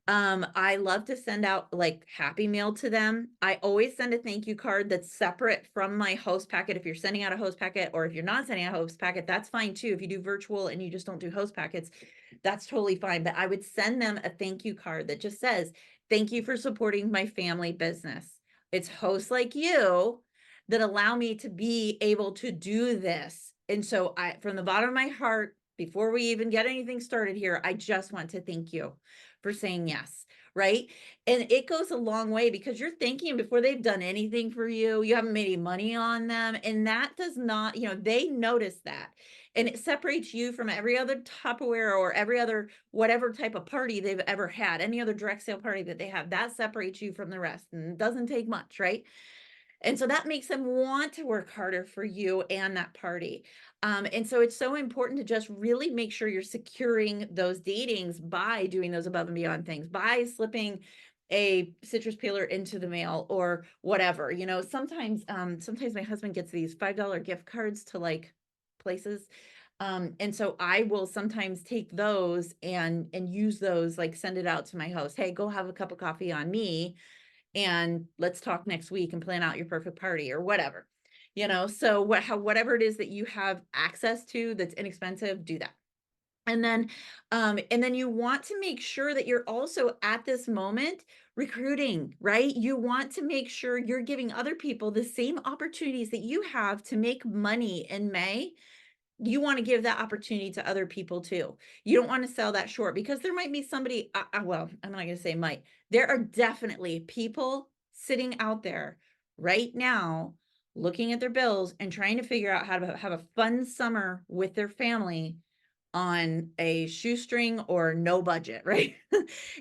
I love to send out like happy mail to them. I always send a thank you card that's separate from my host packet. If you're sending out a host packet or if you're not sending out a host packet, that's fine too. If you do virtual and you just don't do host packets, that's totally fine. But I would send them a thank you card that just says, thank you for supporting my family business. It's hosts like you that allow me to be able to do this. And so I, from the bottom of my heart, before we even get anything started here, I just want to thank you for saying yes, right? And it goes a long way because you're thanking before they've done anything for you. You haven't made any money on them. And that does not, you know, they notice that. And it separates you from every other Tupperware or every other whatever type of party they've ever had, any other direct sale party that they have. That separates you from the rest and it doesn't take much, right? And so that makes them want to work harder for you and that party. And so it's so important to just really make sure you're securing those datings by doing those above and beyond things, by slipping a citrus peeler into the mail or whatever. You know, sometimes my husband gets these $5 gift cards to like places. And so I will sometimes take those and use those, like send it out to my host. Hey, go have a cup of coffee on me and let's talk next week and plan out your perfect party or whatever. You know, so whatever it is that you have access to that's inexpensive, do that. And then you want to make sure that you're also at this moment recruiting, right? You want to make sure you're giving other people the same opportunities that you have to make money in May. You want to give that opportunity to other people too. You don't want to sell that short because there might be somebody, well, I'm not going to say might. There are definitely people sitting out there right now looking at their bills and trying to figure out how to have a fun summer with their family on a shoestring or no budget, right?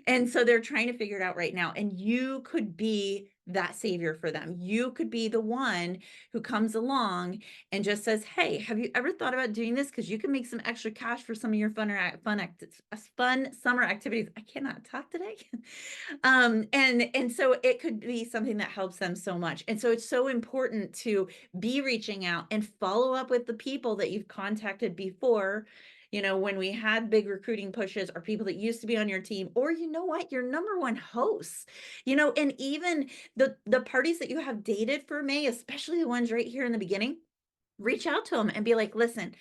And so they're trying to figure it out right now. And you could be that savior for them. You could be the one who comes along and just says, hey, have you ever thought about doing this? Because you can make some extra cash for some of your fun summer activities. I cannot talk today. And so it could be something that helps them so much. And so it's so important to be reaching out and follow up with the people that you've contacted before. You know, when we had big recruiting pushes or people that used to be on your team, or you know what, your number one hosts, you know, and even the parties that you have dated for May, especially the ones right here in the beginning, reach out to them and be like, listen,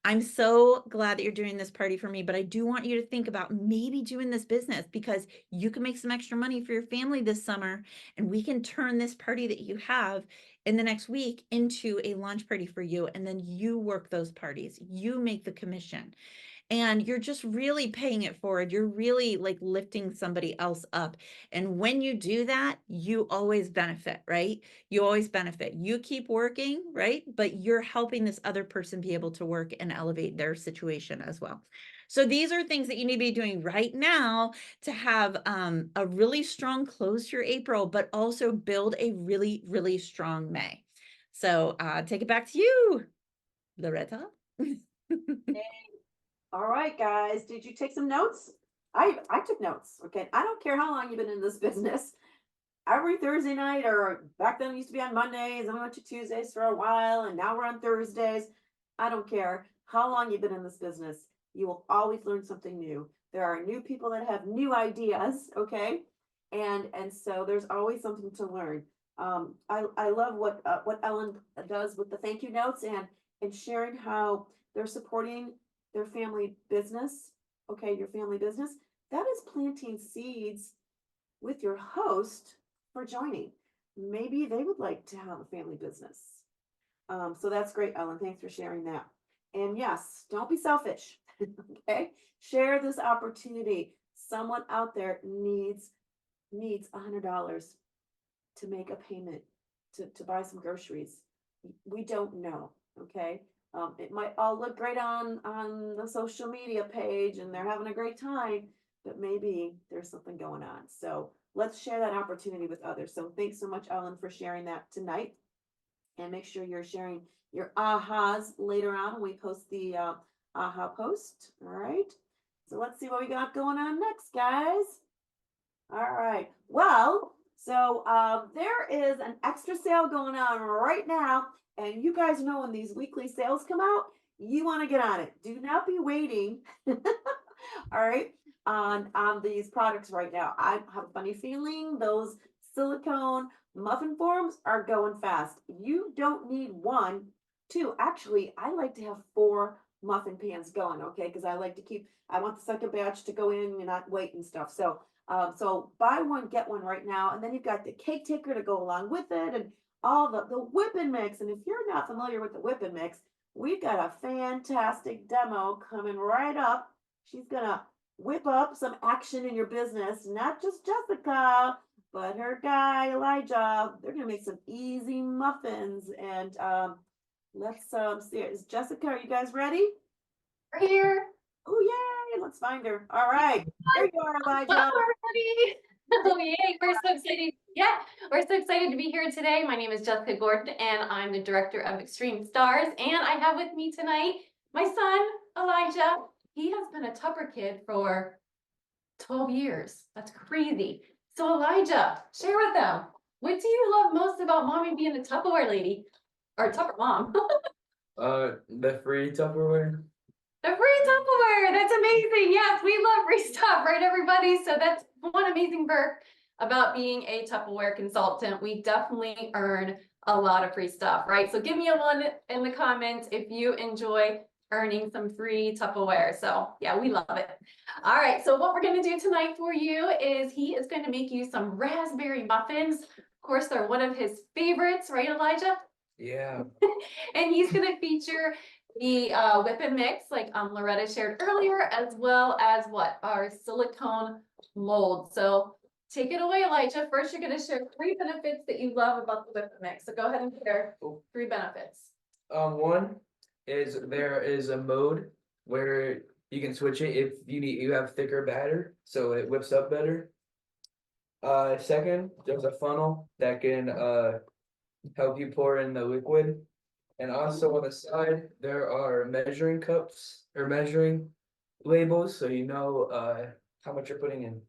I'm so glad that you're doing this party for me, but I do want you to think about maybe doing this business because you can make some extra money for your family this summer and we can turn this party that you have in the next week into a launch party for you. And then you work those parties, you make the commission. And you're just really paying it forward. You're really like lifting somebody else up. And when you do that, you always benefit, right? You always benefit. You keep working, right? But you're helping this other person be able to work and elevate their situation as well. So these are things that you need to be doing right now to have a really strong close to your April, but also build a really, really strong May. So take it back to you, Loretta. All right, guys, did you take some notes? I took notes. Okay, I don't care how long you've been in this business. Every Thursday night, or back then it used to be on Mondays, and we went to Tuesdays for a while, and now we're on Thursdays. I don't care how long you've been in this business. You will always learn something new. There are new people that have new ideas, okay? And so there's always something to learn. I love what Ellen does with the thank you notes and sharing how they're supporting their family business, okay, your family business. That is planting seeds with your host for joining. Maybe they would like to have a family business. So that's great, Ellen. Thanks for sharing that. And yes, don't be selfish. Okay, share this opportunity. Someone out there needs $100 to make a payment to buy some groceries. We don't know. Okay. It might all look great on the social media page and they're having a great time, but maybe there's something going on. So let's share that opportunity with others. So thanks so much, Ellen, for sharing that tonight. And make sure you're sharing your ahas later on when we post the aha post. All right. So let's see what we got going on next, guys. All right. Well, so there is an extra sale going on right now. And you guys know when these weekly sales come out, you want to get on it. Do not be waiting. All right. On these products right now. I have a funny feeling those silicone muffin forms are going fast. You don't need 1, 2. Actually, I like to have 4 muffin pans going, okay? Because I like to I want the second batch to go in and not wait and stuff. So so buy one, get one right now. And then you've got the cake ticker to go along with it and all the whipping mix. And if you're not familiar with the whipping mix, we've got a fantastic demo coming right up. She's going to whip up some action in your business, not just Jessica, but her guy, Elijah. They're going to make some easy muffins. And let's see. Is Jessica, are you guys ready? We're here. Oh, yay. Let's find her. All right. There you are, Elijah. Hello, everybody. Oh, yay. We're so excited to Yeah, we're so excited to be here today. My name is Jessica.and, and I'm the director of Extreme Stars. And I have with me tonight my son, Elijah. He has been a Tupper kid for 12 years. That's crazy. So Elijah, share with them, what do you love most about mommy being a Tupperware lady? Or Tupper mom? The free Tupperware. The free Tupperware, that's amazing. Yes, we love free stuff, right, everybody? So that's one amazing perk about being a Tupperware consultant. We definitely earn a lot of free stuff, right? So give me a one in the comments if you enjoy earning some free Tupperware. So yeah, we love it. All right, so what we're gonna do tonight for you is he is gonna make you some raspberry muffins. Of course, they're one of his favorites, right, Elijah? Yeah. And he's gonna feature the whip and mix, like Loretta shared earlier, as well as what? Our silicone mold. So take it away, Elijah. First, you're gonna share 3 benefits that you love about the whip and mix. So go ahead and share 3 benefits. One is there is a mode where you can switch it if you have thicker batter, so it whips up better. Second, there's a funnel that can help you pour in the liquid. And also on the side, there are measuring cups or measuring labels, so you know how much you're putting in.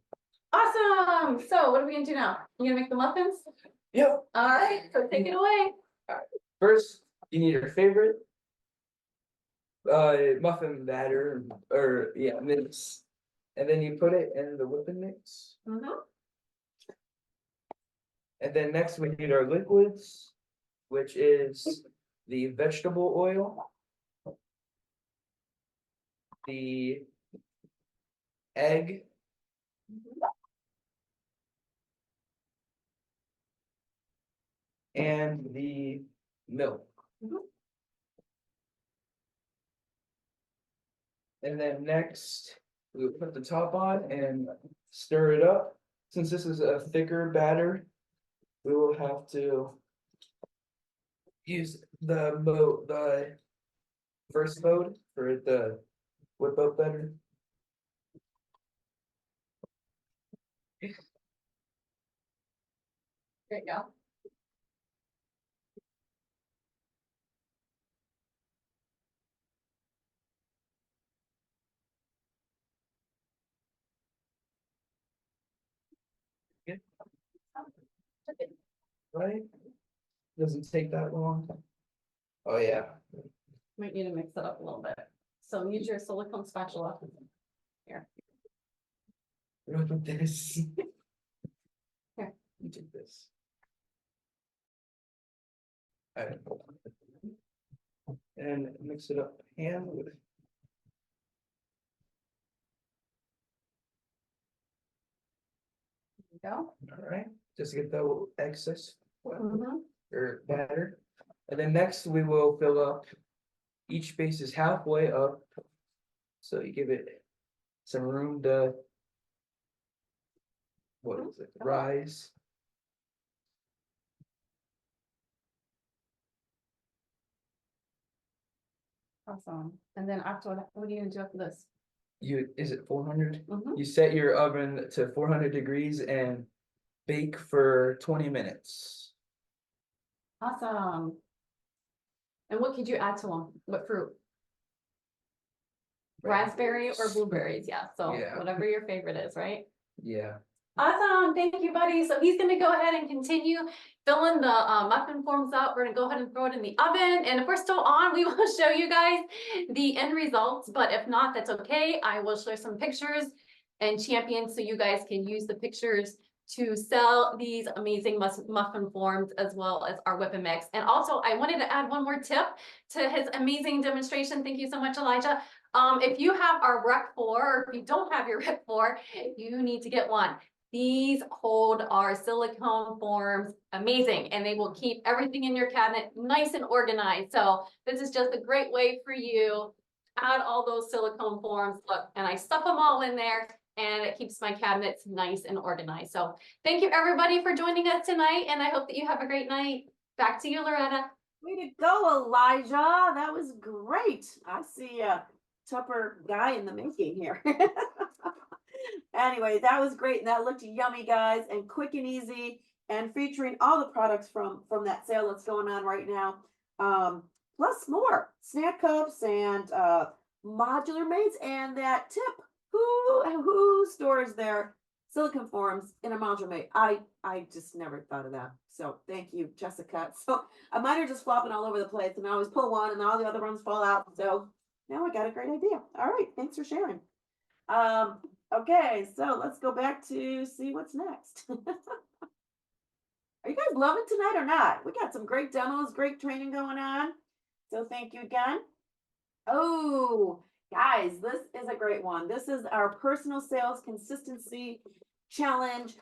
Awesome. So what are we gonna do now? You gonna make the muffins? Yep. All right, so take it away. First, you need your favorite muffin batter or yeah, mix. And then you put it in the whipping mix. Mhm. And then next we need our liquids, which is the vegetable oil, the egg, and the milk. And then next, we'll put the top on and stir it up. Since this is a thicker batter, we will have to use the first mode for it to whip up better. There you go. Right? Doesn't take that long. Oh yeah. Might need to mix it up a little bit. So use your silicone spatula. Here. What with this? Here. You take this. Alright. And mix it up hand with. There you go. Alright, just get the excess Mhm. or batter. And then next we will fill up. Each base is halfway up. So you give it some room to. What is it? Rise. Awesome. And then after that, what are you gonna do after this? Is it 400? Mhm. You set your oven to 400 degrees and bake for 20 minutes. Awesome. And what could you add to them? What fruit? Raspberry or blueberries? Yeah. So Yeah. whatever your favorite is, right? Yeah. Awesome. Thank you, buddy. So he's gonna go ahead and continue filling the muffin forms up. We're gonna go ahead and throw it in the oven. And if we're still on, we will show you guys the end results. But if not, that's okay. I will show some pictures and champions so you guys can use the pictures to sell these amazing muffin forms as well as our whip and mix. And also, I wanted to add one more tip to his amazing demonstration. Thank you so much, Elijah. If you have our Rec 4, or if you don't have your Rec 4, you need to get one. These hold our silicone forms amazing, and they will keep everything in your cabinet nice and organized. So this is just a great way for you to add all those silicone forms. Look, and I stuff them all in there, and it keeps my cabinets nice and organized. So thank you everybody for joining us tonight, and I hope that you have a great night. Back to you, Loretta. Way to go, Elijah. That was great. I see a Tupper guy in the making here. Anyway, that was great. And that looked yummy, guys, and quick and easy. and featuring all the products from that sale that's going on right now. Plus more snack cups and modular mates and that tip. Who stores their silicone forms in a modular mate? I just never thought of that. So thank you, Jessica. So mine are just flopping all over the place, and I always pull one, and all the other ones fall out. So now I got a great idea. All right, thanks for sharing. Okay, so let's go back to see what's next. Are you guys loving tonight or not? We got some great demos, great training going on. So thank you again. Oh, guys, this is a great one. This is our personal sales consistency challenge.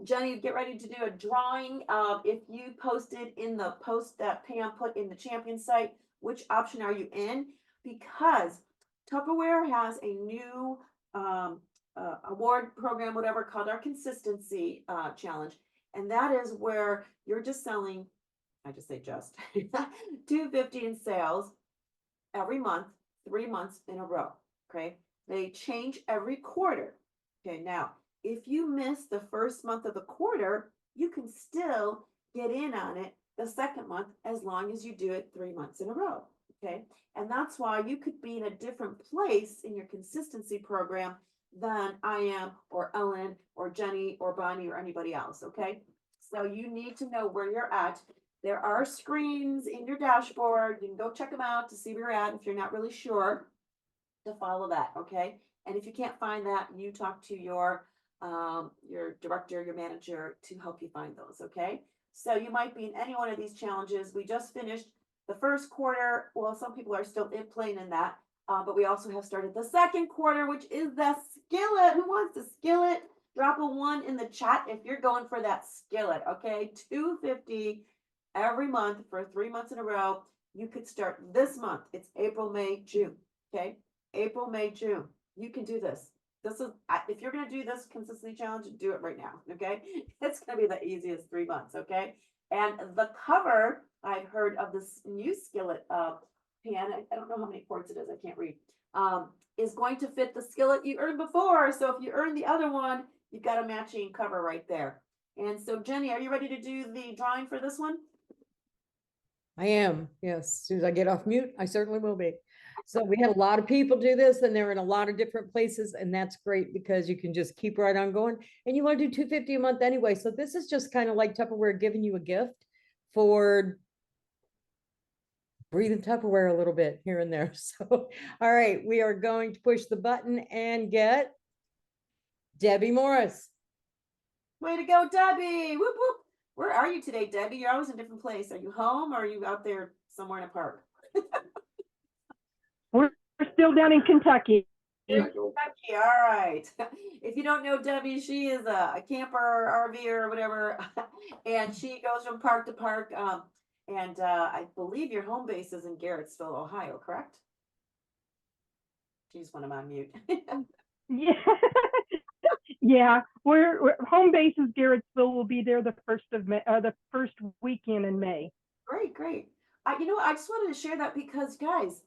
Jenny, get ready to do a drawing. If you posted in the post that Pam put in the champion site, which option are you in? Because Tupperware has a new award program, whatever, called our consistency challenge. And that is where you're just selling, I just say just, $250 in sales every month, 3 months in a row. Okay. They change every quarter. Okay. Now, if you miss the first month of the quarter, you can still get in on it the second month as long as you do it 3 months in a row. Okay. And that's why you could be in a different place in your consistency program than I am, or Ellen, or Jenny, or Bonnie, or anybody else. Okay. So you need to know where you're at. There are screens in your dashboard. You can go check them out to see where you're at if you're not really sure, to follow that. Okay. And if you can't find that, you talk to your director, your manager, to help you find those. Okay. So you might be in any one of these challenges. We just finished the first quarter. Well, some people are still playing in that. But we also have started the second quarter, which is the skillet. Who wants the skillet? Drop a 1 in the chat if you're going for that skillet. Okay. $250 every month for 3 months in a row. You could start this month. It's April, May, June. Okay. April, May, June. You can do this. This is, if you're going to do this consistency challenge, do it right now. Okay. It's going to be the easiest 3 months. Okay. And the cover, I've heard of this new skillet pan. I don't know how many quarts it is. I can't read. Is going to fit the skillet you earned before. So if you earned the other one, you've got a matching cover right there. And so Jenny, are you ready to do the drawing for this one? I am, yes. As soon as I get off mute, I certainly will be. So we had a lot of people do this, and they're in a lot of different places, and that's great because you can just keep right on going. And you want to do $250 a month anyway. So this is just kind of like Tupperware giving you a gift for breathing Tupperware a little bit here and there. So, all right, we are going to push the button and get Debbie Morris. Way to go, Debbie. Whoop, whoop. Where are you today, Debbie? You're always in a different place. Are you home or are you out there somewhere in a park? We're still down in Kentucky. Kentucky, all right. If you don't know Debbie, she is a camper, RV, or whatever, and she goes from park to park. And I believe your home base is in Garrettsville, Ohio, correct? She's when I'm on mute. Yeah. Yeah, we're home base is Garrettsville. Will be there the first of May, the first weekend in May. Great, great. You know, I just wanted to share that because, guys,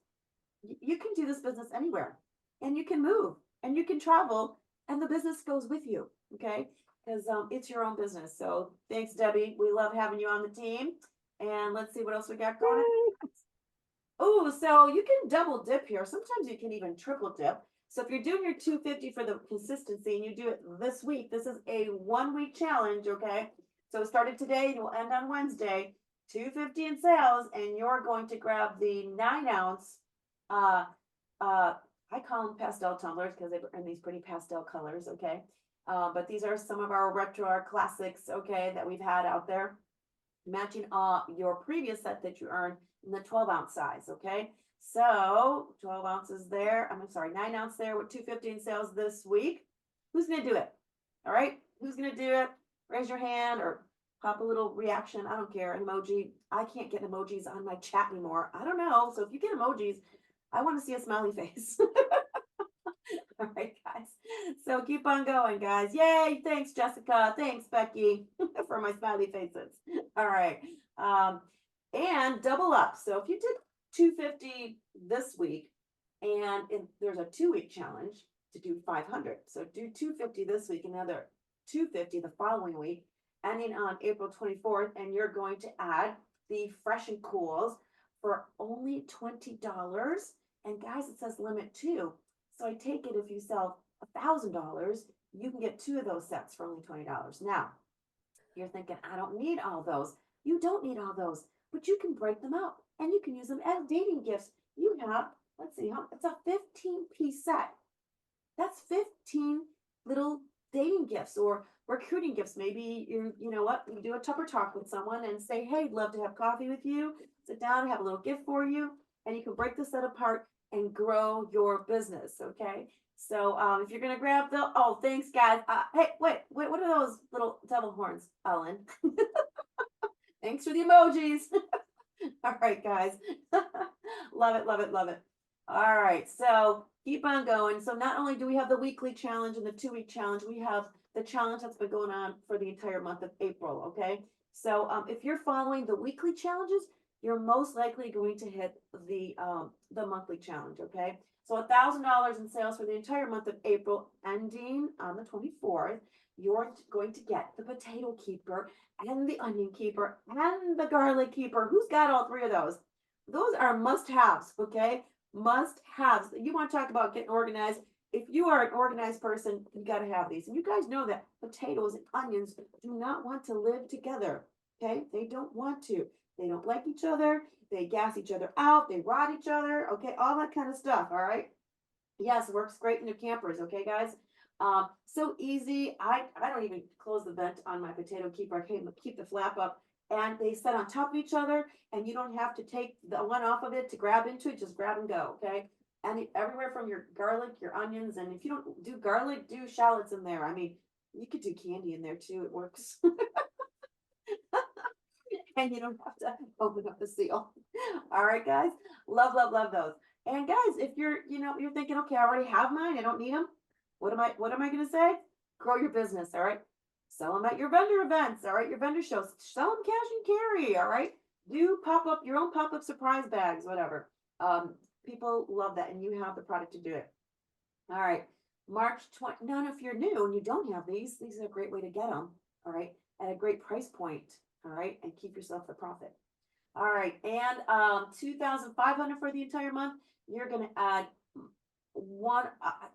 you can do this business anywhere, and you can move, and you can travel, and the business goes with you. Okay, because it's your own business. So thanks, Debbie. We love having you on the team. And let's see what else we got going on. Oh, so you can double dip here. Sometimes you can even triple dip. So if you're doing your $250 for the consistency and you do it this week, this is a 1 week challenge. Okay. So it started today and will end on Wednesday, $250 in sales. And you're going to grab the 9-ounce, I call them pastel tumblers because they're in these pretty pastel colors. Okay. But these are some of our retro, our classics. Okay. That we've had out there, matching your previous set that you earned in the 12-ounce size. Okay. So 12 ounces there. I'm sorry, 9 ounce there with $250 in sales this week. Who's going to do it? All right. Who's going to do it? Raise your hand or pop a little reaction. I don't care. An emoji. I can't get emojis on my chat anymore. I don't know. So if you get emojis, I want to see a smiley face. All right, guys. So keep on going, guys. Yay. Thanks, Jessica. Thanks, Becky, for my smiley faces. All right. And double up. So if you did $250 this week, and there's a 2-week challenge to do $500. So do $250 this week, another $250 the following week, ending on April 24th, and you're going to add the Fresh and Cools for only $20. And guys, it says limit two. So I take it if you sell $1,000, you can get 2 of those sets for only $20. Now, you're thinking, I don't need all those. You don't need all those, but you can break them out and you can use them as dating gifts. You have, let's see, it's a 15-piece set. That's 15 little dating gifts or recruiting gifts. Maybe you know what, you do a Tupper talk with someone and say, hey, I'd love to have coffee with you. Sit down and have a little gift for you. And you can break the set apart and grow your business. Okay. So if you're gonna grab the, oh, thanks guys. Hey, wait, what are those little devil horns, Ellen? Thanks for the emojis. All right, guys. Love it, love it, love it. All right, so keep on going. So not only do we have the weekly challenge and the 2-week challenge, we have the challenge that's been going on for the entire month of April, okay? So if you're following the weekly challenges, you're most likely going to hit the monthly challenge, okay? So $1,000 in sales for the entire month of April, ending on the 24th. You're going to get the potato keeper and the onion keeper and the garlic keeper. Who's got all 3 of those? Those are must-haves, okay? Must-haves. You want to talk about getting organized. If you are an organized person, you got to have these. And you guys know that potatoes and onions do not want to live together, okay? They don't want to. They don't like each other. They gas each other out. They rot each other, okay? All that kind of stuff, all right? Yes, works great in your campers, okay, guys? So easy. I don't even close the vent on my potato keeper. I keep the flap up, and they set on top of each other, and you don't have to take the one off of it to grab into it. Just grab and go, okay? And everywhere from your garlic, your onions, and if you don't do garlic, do shallots in there. I mean, you could do candy in there too. It works. And you don't have to open up the seal. All right, guys. Love, love, love those. And guys, if you're thinking, okay, I already have mine, I don't need them. What am I gonna say? Grow your business, all right? Sell them at your vendor events, all right? Your vendor shows. Sell them cash and carry, all right? Do your own pop-up surprise bags, whatever. People love that, and you have the product to do it. All right. March 20. Now, if you're new and you don't have these are a great way to get them, all right? At a great price point, all right? And keep yourself the profit. All right, and $2,500 for the entire month. You're gonna add one.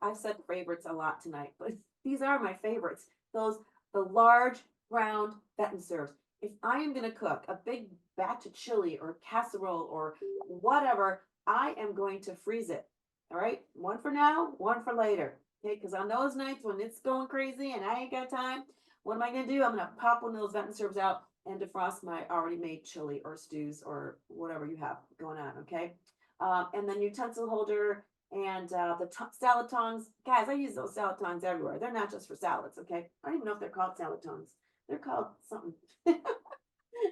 I've said favorites a lot tonight, but these are my favorites. The large round Benton serves. If I am gonna cook a big batch of chili or casserole or whatever, I am going to freeze it. All right, one for now, one for later. Okay, because on those nights when it's going crazy and I ain't got time, what am I gonna do? I'm gonna pop one of those Benton serves out and defrost my already made chili or stews or whatever you have going on, okay? And then utensil holder and the salad tongs. Guys, I use those salad tongs everywhere. They're not just for salads, okay? I don't even know if they're called salad tongs. They're called something.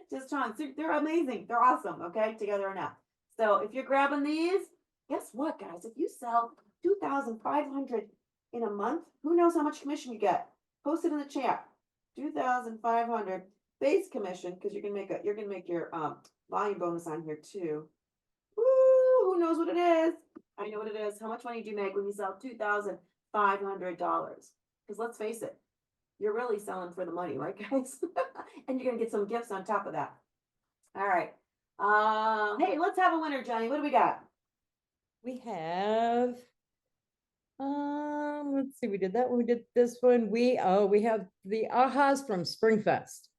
Just tongs. They're amazing. They're awesome, okay? Together or not. So if you're grabbing these, guess what, guys? If you sell $2,500 in a month, who knows how much commission you get? Post it in the chat. $2,500 base commission, because you're gonna make your volume bonus on here too. Woo, who knows what it is? I know what it is. How much money do you make when you sell $2,500? Because let's face it, you're really selling for the money, right, guys? And you're gonna get some gifts on top of that. All right. Hey, let's have a winner, Johnny. What do we got? We have, let's see, we did that one, we did this one. We have the ahas from Springfest.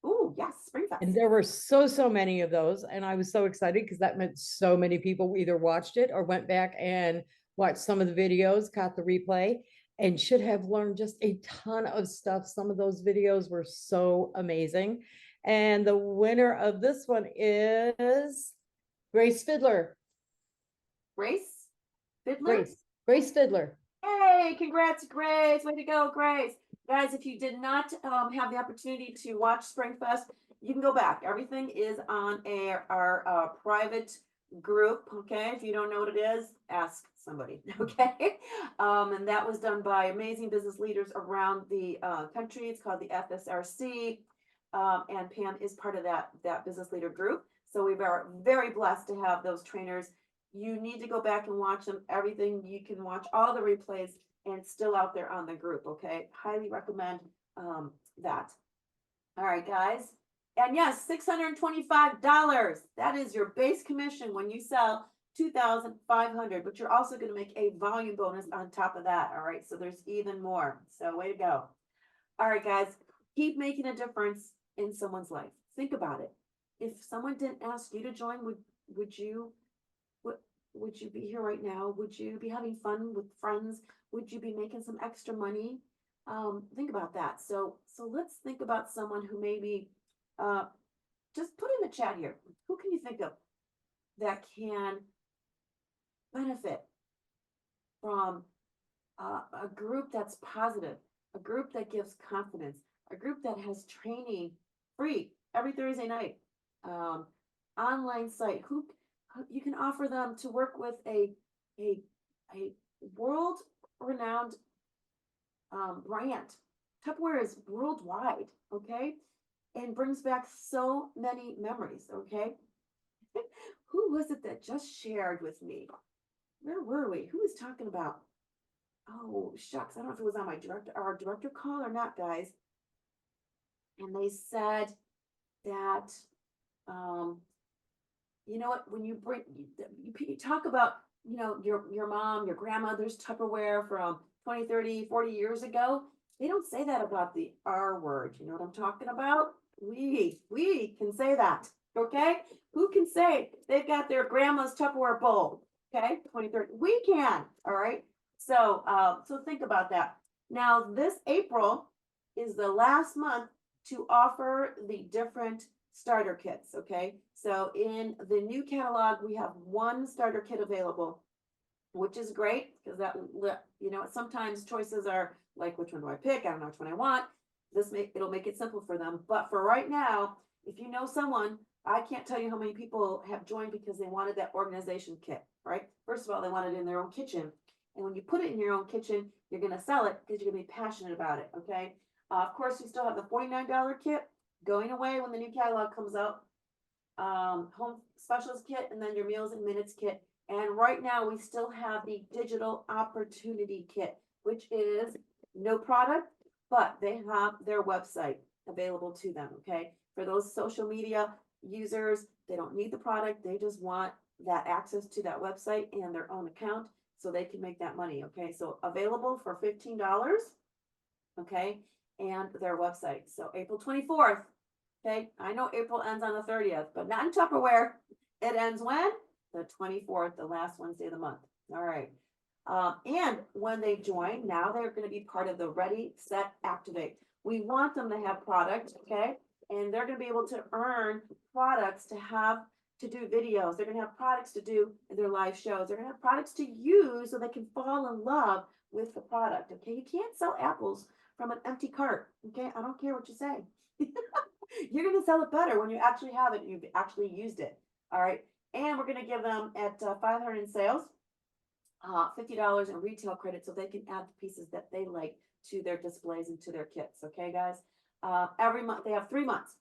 Oh, yes, Springfest. And there were so many of those. And I was so excited because that meant so many people either watched it or went back and watched some of the videos, caught the replay, and should have learned just a ton of stuff. Some of those videos were so amazing. And the winner of this one is Grace Fiddler. Grace Fiddler? Grace Fiddler. Hey, congrats, Grace. Way to go, Grace. Guys, if you did not have the opportunity to watch Springfest, you can go back. Everything is on our private group, okay? If you don't know what it is, ask somebody, okay? And that was done by amazing business leaders around the country. It's called the FSRC, and Pam is part of that business leader group. So we are very blessed to have those trainers. You need to go back and watch them. Everything you can watch, all the replays, and still out there on the group, okay? Highly recommend that. All right, guys. And yes, $625. That is your base commission when you sell 2,500, but you're also going to make a volume bonus on top of that. All right, so there's even more. So way to go. All right, guys, keep making a difference in someone's life. Think about it. If someone didn't ask you to join, would you be here right now? Would you be having fun with friends? Would you be making some extra money? Think about that. So let's think about someone who maybe just put in the chat here. Who can you think of that can benefit from a group that's positive, a group that gives confidence, a group that has training free every Thursday night, online site? Who you can offer them to work with a world renowned brand. Tupperware is worldwide, okay, and brings back so many memories. Okay, who was it that just shared with me? Where were we? Who was talking about? Oh, shucks. I don't know if it was on our director call or not, guys. And they said that, you know what, when you talk about, your mom, your grandmother's Tupperware from 20, 30, 40 years ago, they don't say that about the R word. You know what I'm talking about? We can say that. Okay. Who can say they've got their grandma's Tupperware bowl? Okay. 20, 30. We can. All right. So, so think about that. Now, this April is the last month to offer the different starter kits. Okay. So in the new catalog, we have one starter kit available, which is great because that, sometimes choices are like, which one do I pick? I don't know which one I want. It'll make it simple for them. But for right now, if you know someone, I can't tell you how many people have joined because they wanted that organization kit, right? First of all, they want it in their own kitchen. And when you put it in your own kitchen, you're going to sell it because you're going to be passionate about it. Okay. Of course, you still have the $49 kit going away when the new catalog comes out. Home specials kit, and then your meals and minutes kit. And right now we still have the digital opportunity kit, which is no product, but they have their website available to them. Okay. For those social media users, they don't need the product. They just want that access to that website and their own account so they can make that money. Okay. So available for $15. Okay. And their website. So April 24th. Okay. I know April ends on the 30th, but not in Tupperware. It ends when? The 24th, the last Wednesday of the month. All right. And when they join, now they're going to be part of the Ready, Set, Activate. We want them to have product, okay? And they're going to be able to earn products to do videos. They're going to have products to do in their live shows. They're going to have products to use so they can fall in love with the product, okay? You can't sell apples from an empty cart, okay? I don't care what you say. You're going to sell it better when you actually have it and you've actually used it, all right? And we're going to give them at 500 in sales, $50 in retail credit so they can add the pieces that they like to their displays and to their kits. Okay, guys? Every month, they have 3 months.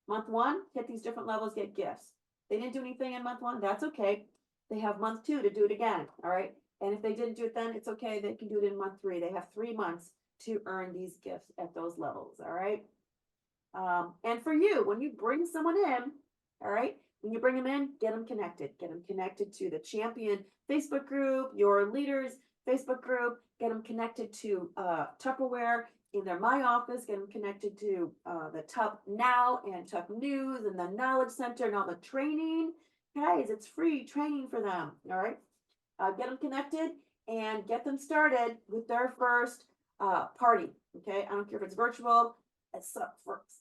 Month 1, hit these different levels, get gifts. They didn't do anything in month 1, that's okay. They have month 2 to do it again, all right? And if they didn't do it then, it's okay. They can do it in month 3. They have 3 months to earn these gifts at those levels, all right? And for you, when you bring someone in, all right, when you bring them in, get them connected. Get them connected to the champion Facebook group, your leaders Facebook group. Get them connected to Tupperware in their My Office. Get them connected to the Tup Now and Tup News and the Knowledge Center and all the training. Guys, it's free training for them. All right. Get them connected and get them started with their first party. Okay. I don't care if it's virtual.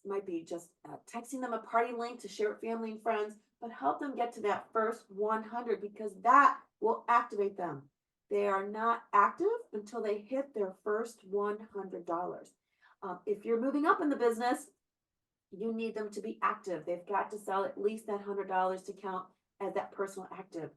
Might be just texting them a party link to share with family and friends, but help them get to that first 100 because that will activate them. They are not active until they hit their first $100. If you're moving up in the business, you need them to be active. They've got to sell at least that $100 to count as that personal active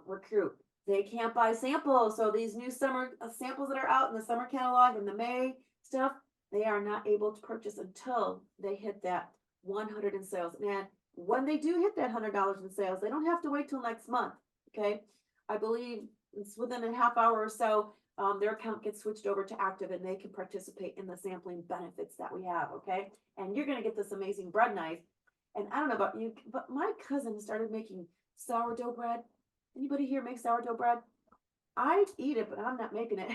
recruit. They can't buy samples. So these new summer samples that are out in the summer catalog and the May stuff, they are not able to purchase until they hit that 100 in sales. And when they do hit that $100 in sales, they don't have to wait till next month. Okay. I believe it's within a half hour or so. their account gets switched over to active and they can participate in the sampling benefits that we have, okay? And you're gonna get this amazing bread knife. And I don't know about you, but my cousin started making sourdough bread. Anybody here make sourdough bread? I eat it, but I'm not making it.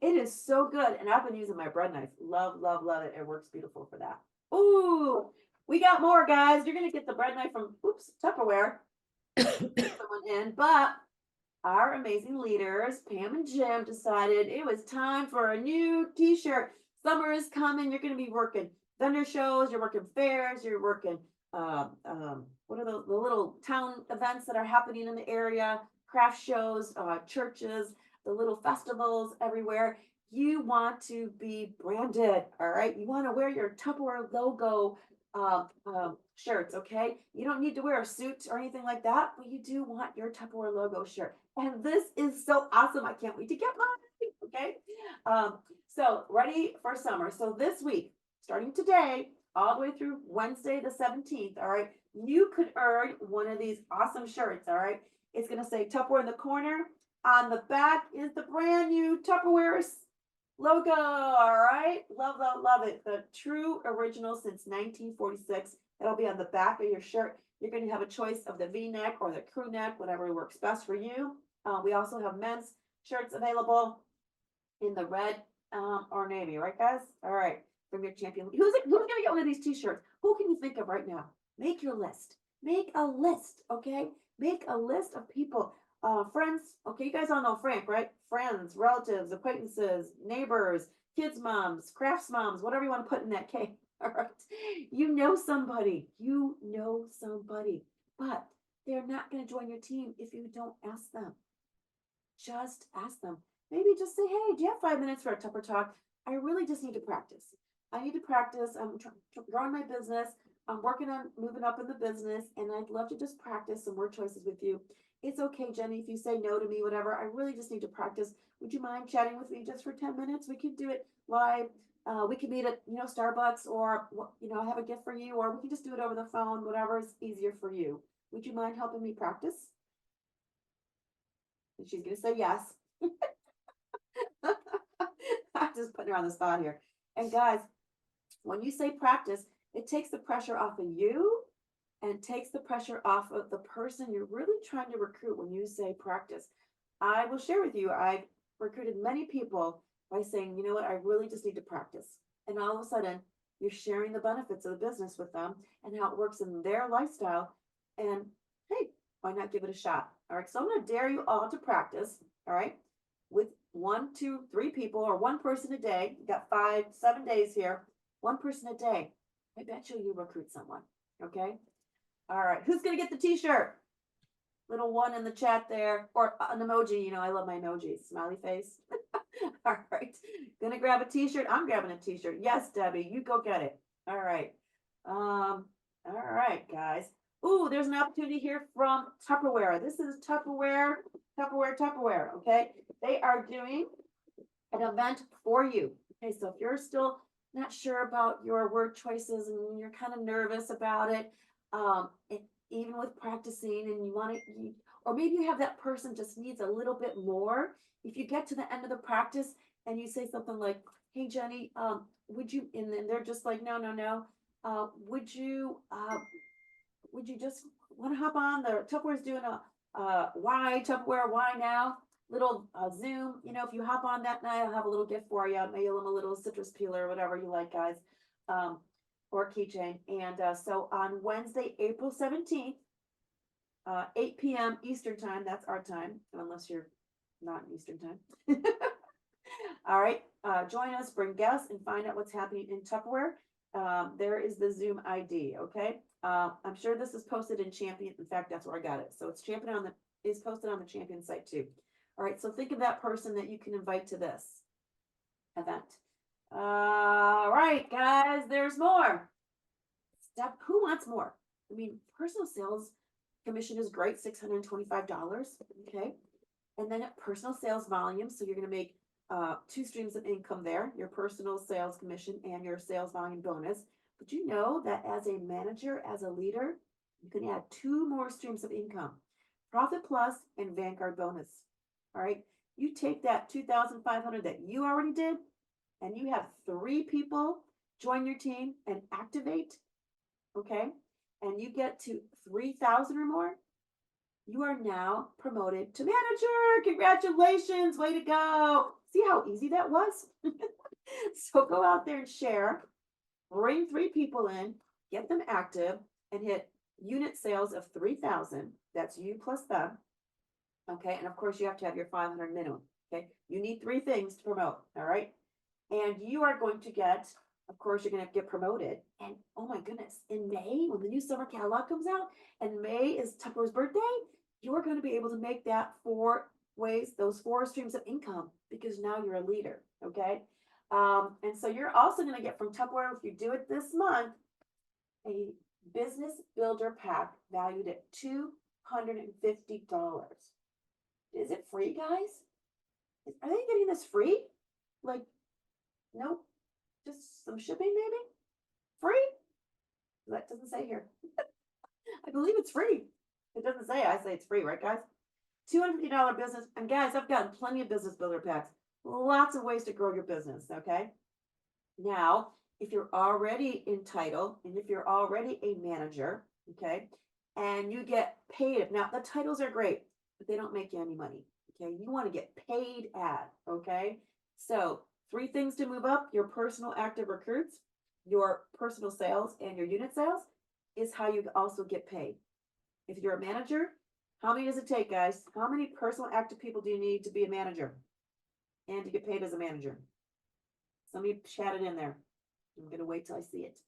It is so good. And I've been using my bread knife. Love, love, love it. It works beautiful for that. Ooh, we got more, guys. You're going to get the bread knife from, Tupperware. Someone in, but our amazing leaders, Pam and Jim, decided it was time for a new t-shirt. Summer is coming. You're going to be working vendor shows. You're working fairs. You're working, what are the little town events that are happening in the area? Craft shows, churches, the little festivals everywhere. You want to be branded, all right? You want to wear your Tupperware logo shirts, okay? You don't need to wear a suit or anything like that, but you do want your Tupperware logo shirt. And this is so awesome. I can't wait to get mine, okay? So ready for summer. So this week, starting today, all the way through Wednesday the 17th, all right, you could earn one of these awesome shirts, all right? It's going to say Tupperware in the corner. On the back is the brand new Tupperware logo, all right? Love, love, love it. The true original since 1946. It'll be on the back of your shirt. You're going to have a choice of the V-neck or the crew neck, whatever works best for you. We also have men's shirts available in the red or navy, right, guys? All right, from your champion. Who's going to get one of these t-shirts? Who can you think of right now? Make your list. Make a list, okay? Make a list of people, friends. Okay, you guys all know Frank, right? Friends, relatives, acquaintances, neighbors, kids' moms, crafts moms, whatever you want to put in that cake. All right. You know somebody, but they're not going to join your team if you don't ask them. Just ask them. Maybe just say, hey, do you have 5 minutes for a Tupper talk? I really just need to practice. I need to practice. I'm growing my business. I'm working on moving up in the business, and I'd love to just practice some word choices with you. It's okay, Jenny, if you say no to me, whatever. I really just need to practice. Would you mind chatting with me just for 10 minutes? We could do it live. We could meet at, Starbucks, or, I have a gift for you, or we can just do it over the phone, whatever is easier for you. Would you mind helping me practice? And she's going to say yes. I'm just putting her on the spot here. And guys, when you say practice, it takes the pressure off of you and takes the pressure off of the person you're really trying to recruit when you say practice. I will share with you, I've recruited many people by saying, you know what, I really just need to practice. And all of a sudden, you're sharing the benefits of the business with them and how it works in their lifestyle. And hey, why not give it a shot? All right, so I'm going to dare you all to practice, all right, with 1, 2, 3 people or one person a day. You got 5, 7 days here, one person a day. I bet you recruit someone, okay? All right, who's going to get the t-shirt? Little one in the chat there, or an emoji. I love my emojis. Smiley face. All right, gonna grab a t-shirt. I'm grabbing a t-shirt. Yes, Debbie, you go get it. All right. All right, guys. Ooh, there's an opportunity here from Tupperware. This is Tupperware, okay? They are doing an event for you. Okay, so if you're still not sure about your word choices and you're kind of nervous about it, even with practicing, and you want to, or maybe you have that person just needs a little bit more. If you get to the end of the practice and you say something like, hey, Jenny, would you, and then they're just like, no, would you just want to hop on? The Tupperware's doing a why Tupperware, why now? Little Zoom, if you hop on that night, I'll have a little gift for you. Mail them a little citrus peeler, whatever you like, guys, or a keychain. And so on Wednesday, April 17th, 8 p.m. Eastern time, that's our time, unless you're not in Eastern time. All right, join us, bring guests, and find out what's happening in Tupperware. There is the Zoom ID, okay? I'm sure this is posted in Champion. In fact, that's where I got it. So it's is posted on the Champion site too. All right, so think of that person that you can invite to this event. All right, guys, there's more. Who wants more? I mean, personal sales commission is great, $625, okay? And then personal sales volume, so you're gonna make 2 streams of income there, your personal sales commission and your sales volume bonus. But you know that as a manager, as a leader, you can add 2 more streams of income, Profit Plus and Vanguard bonus. All right. You take that 2,500 that you already did, and you have 3 people join your team and activate, okay? And you get to 3,000 or more, you are now promoted to manager. Congratulations, way to go. See how easy that was? So go out there and share, bring 3 people in, get them active, and hit unit sales of 3,000. That's you plus them. Okay, and of course you have to have your 500 minimum. Okay, you need 3 things to promote. All right, and you are going to get, of course, you're going to get promoted. And oh my goodness, in May, when the new summer catalog comes out, and May is Tupper's birthday, you are going to be able to make that 4 ways, those 4 streams of income, because now you're a leader. Okay, and so you're also going to get from Tupperware, if you do it this month, a business builder pack valued at $250. Is it free, guys? Are they getting this free? Like, nope. Just some shipping, maybe? Free? That doesn't say here. I believe it's free. It doesn't say, I say it's free, right, guys? $250 business. And guys, I've gotten plenty of business builder packs. Lots of ways to grow your business, okay? Now, if you're already in title and if you're already a manager, okay, and you get paid, now the titles are great, but they don't make you any money, okay? You want to get paid at, okay? So 3 things to move up your personal active recruits, your personal sales, and your unit sales is how you also get paid. If you're a manager, how many does it take, guys? How many personal active people do you need to be a manager and to get paid as a manager? Somebody chat it in there. I'm going to wait till I see it.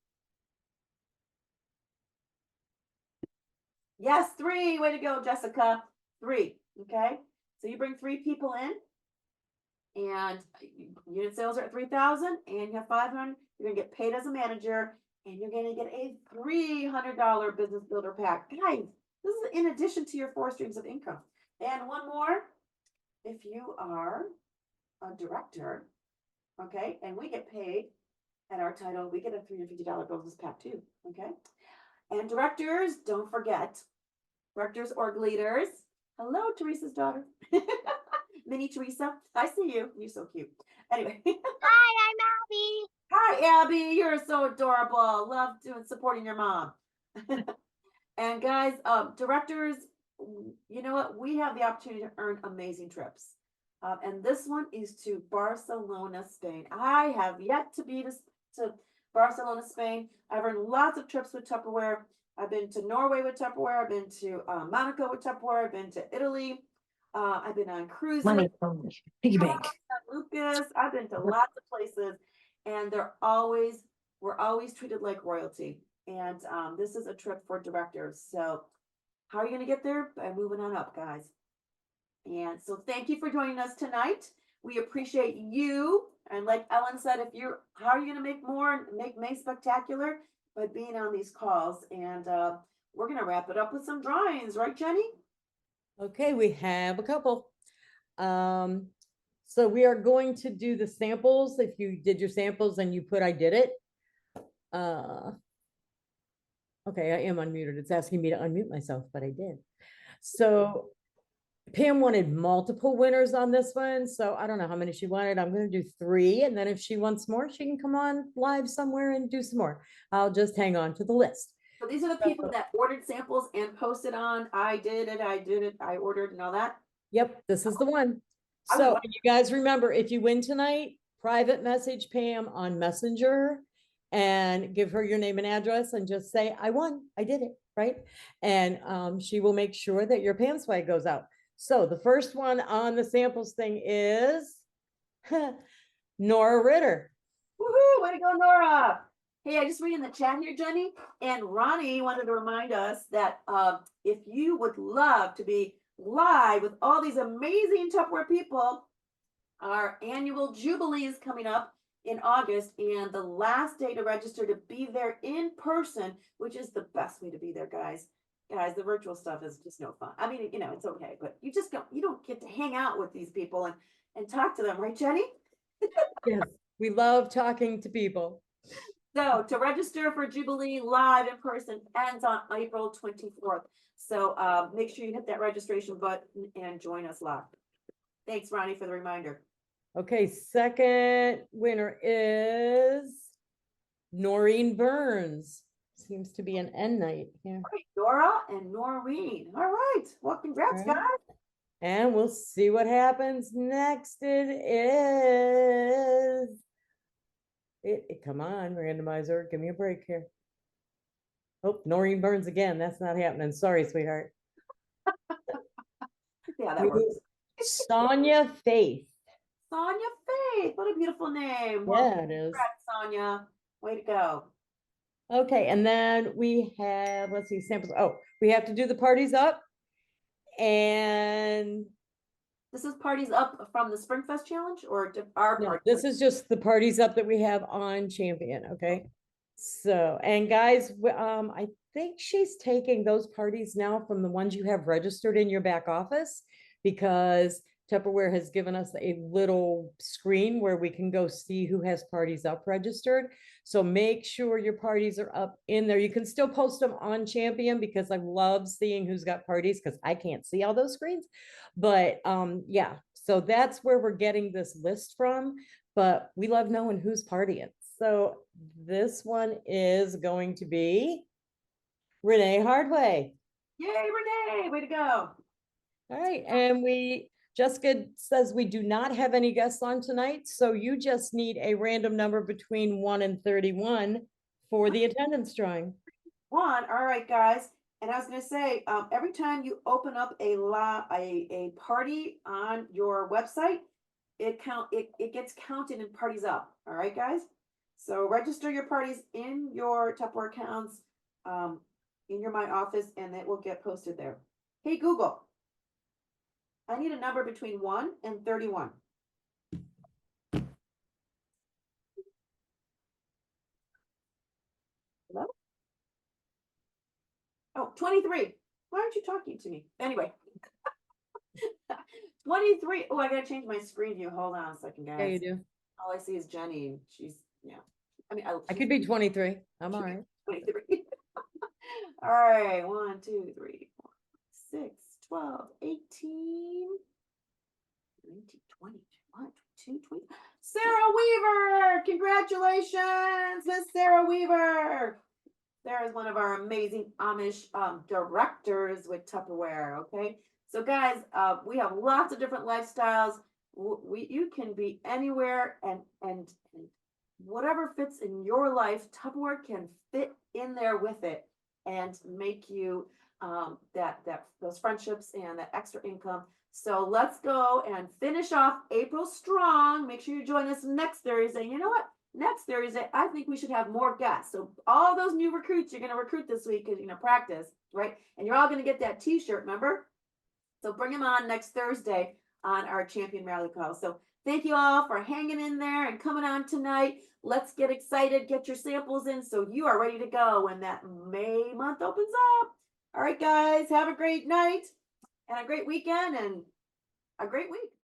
Yes, 3. Way to go, Jessica. 3. Okay. So you bring 3 people in, and unit sales are at 3,000, and you have 500. You're going to get paid as a manager, and you're going to get a $300 business builder pack. Guys, this is in addition to your 4 streams of income. And one more, if you are a director, okay, and we get paid at our title, we get a $350 business pack too, okay? And directors, don't forget, directors, org leaders. Hello, Teresa's daughter. Mini Teresa, I see you. You're so cute. Anyway. Hi, I'm Abby. Hi, Abby. You're so adorable. Love doing supporting your mom. And guys, directors, you know what? We have the opportunity to earn amazing trips. And this one is to Barcelona, Spain. I have yet to be to Barcelona, Spain. I've earned lots of trips with Tupperware. I've been to Norway with Tupperware. I've been to Monaco with Tupperware. I've been to Italy. I've been on cruises. Money from me. Piggy bank. Lucas. I've been to lots of places, and we're always treated like royalty. And this is a trip for directors. So how are you going to get there? By moving on up, guys. And so thank you for joining us tonight. We appreciate you. And like Ellen said, how are you going to make more and make May spectacular? By being on these calls. And we're going to wrap it up with some drawings, right, Jenny? Okay, we have a couple. So we are going to do the samples. If you did your samples and you put, I did it. Okay, I am unmuted. It's asking me to unmute myself, but I did. So Pam wanted multiple winners on this one. So I don't know how many she wanted. I'm going to do 3. And then if she wants more, she can come on live somewhere and do some more. I'll just hang on to the list. So these are the people that ordered samples and posted on, I did it, I ordered and all that. Yep, this is the one. So you guys remember, if you win tonight, private message Pam on Messenger and give her your name and address and just say, I won, I did it, right? And she will make sure that your Pam swag goes out. So the first one on the samples thing is Nora Ritter. Woohoo, way to go, Nora. Hey, I just read in the chat here, Jenny, and Ronnie wanted to remind us that if you would love to be live with all these amazing Tupperware people, our annual Jubilee is coming up in August, and the last day to register to be there in person, which is the best way to be there, guys. Guys, the virtual stuff is just no fun. I mean, it's okay, but you don't get to hang out with these people and talk to them, right, Jenny? Yes, we love talking to people. So to register for Jubilee live in person ends on April 24th. So make sure you hit that registration button and join us live. Thanks, Ronnie, for the reminder. Okay, second winner is Noreen Burns. Seems to be an N night here. All right, Dora and Noreen. All right. Well, congrats, All right. guys. And we'll see what happens next. Come on, randomizer, give me a break here. Oh, Noreen Burns again. That's not happening. Sorry, sweetheart. Yeah, that works. Sonia Faith. Sonia Faith. What a beautiful name. Well, Yeah, it is. congrats, Sonia. Way to go. Okay, and then we have, let's see, samples. Oh, we have to do the parties up. And This is parties up from the Springfest challenge or our no, party? this is just the parties up that we have on Champion, okay? So, and guys, I think she's taking those parties now from the ones you have registered in your back office, because Tupperware has given us a little screen where we can go see who has parties up registered. So make sure your parties are up in there. You can still post them on Champion, because I love seeing who's got parties, because I can't see all those screens. But yeah, so that's where we're getting this list from, but we love knowing who's partying. So this one is going to be Renee Hardway. Yay, Renee. Way to go. All right, and Jessica says we do not have any guests on tonight, so you just need a random number between 1 and 31 for the attendance drawing. 1. All right, guys. And I was going to say, every time you open up a party on your website, it gets counted in parties up. All right, guys. So register your parties in your Tupperware accounts, in your My Office, and it will get posted there. Hey, Google, I need a number between 1 and 31. Hello? Oh, 23. Why aren't you talking to me? Anyway. 23. Oh, I gotta change my screen view. Hold on a second, guys. Yeah, you do. All I see is Jenny, and she's, yeah. I mean, I could be 23. I'm all right. 23. All right, 1, 2, 3, 4, 6, 12, 18, 19, 20, 21, 22, 20. Sarah Weaver! Congratulations, Miss Sarah Weaver! Sarah is one of our amazing Amish directors with Tupperware, okay? So guys, we have lots of different lifestyles. You can be anywhere, and whatever fits in your life, Tupperware can fit in there with it and make you those friendships and that extra income. So let's go and finish off April strong. Make sure you join us next Thursday. You know what? Next Thursday, I think we should have more guests. So all those new recruits you're going to recruit this week because you're going to practice, right? And you're all going to get that t-shirt, remember? So bring them on next Thursday on our Champion Rally Call. So thank you all for hanging in there and coming on tonight. Let's get excited, get your samples in so you are ready to go when that May month opens up. All right, guys, have a great night and a great weekend and a great week.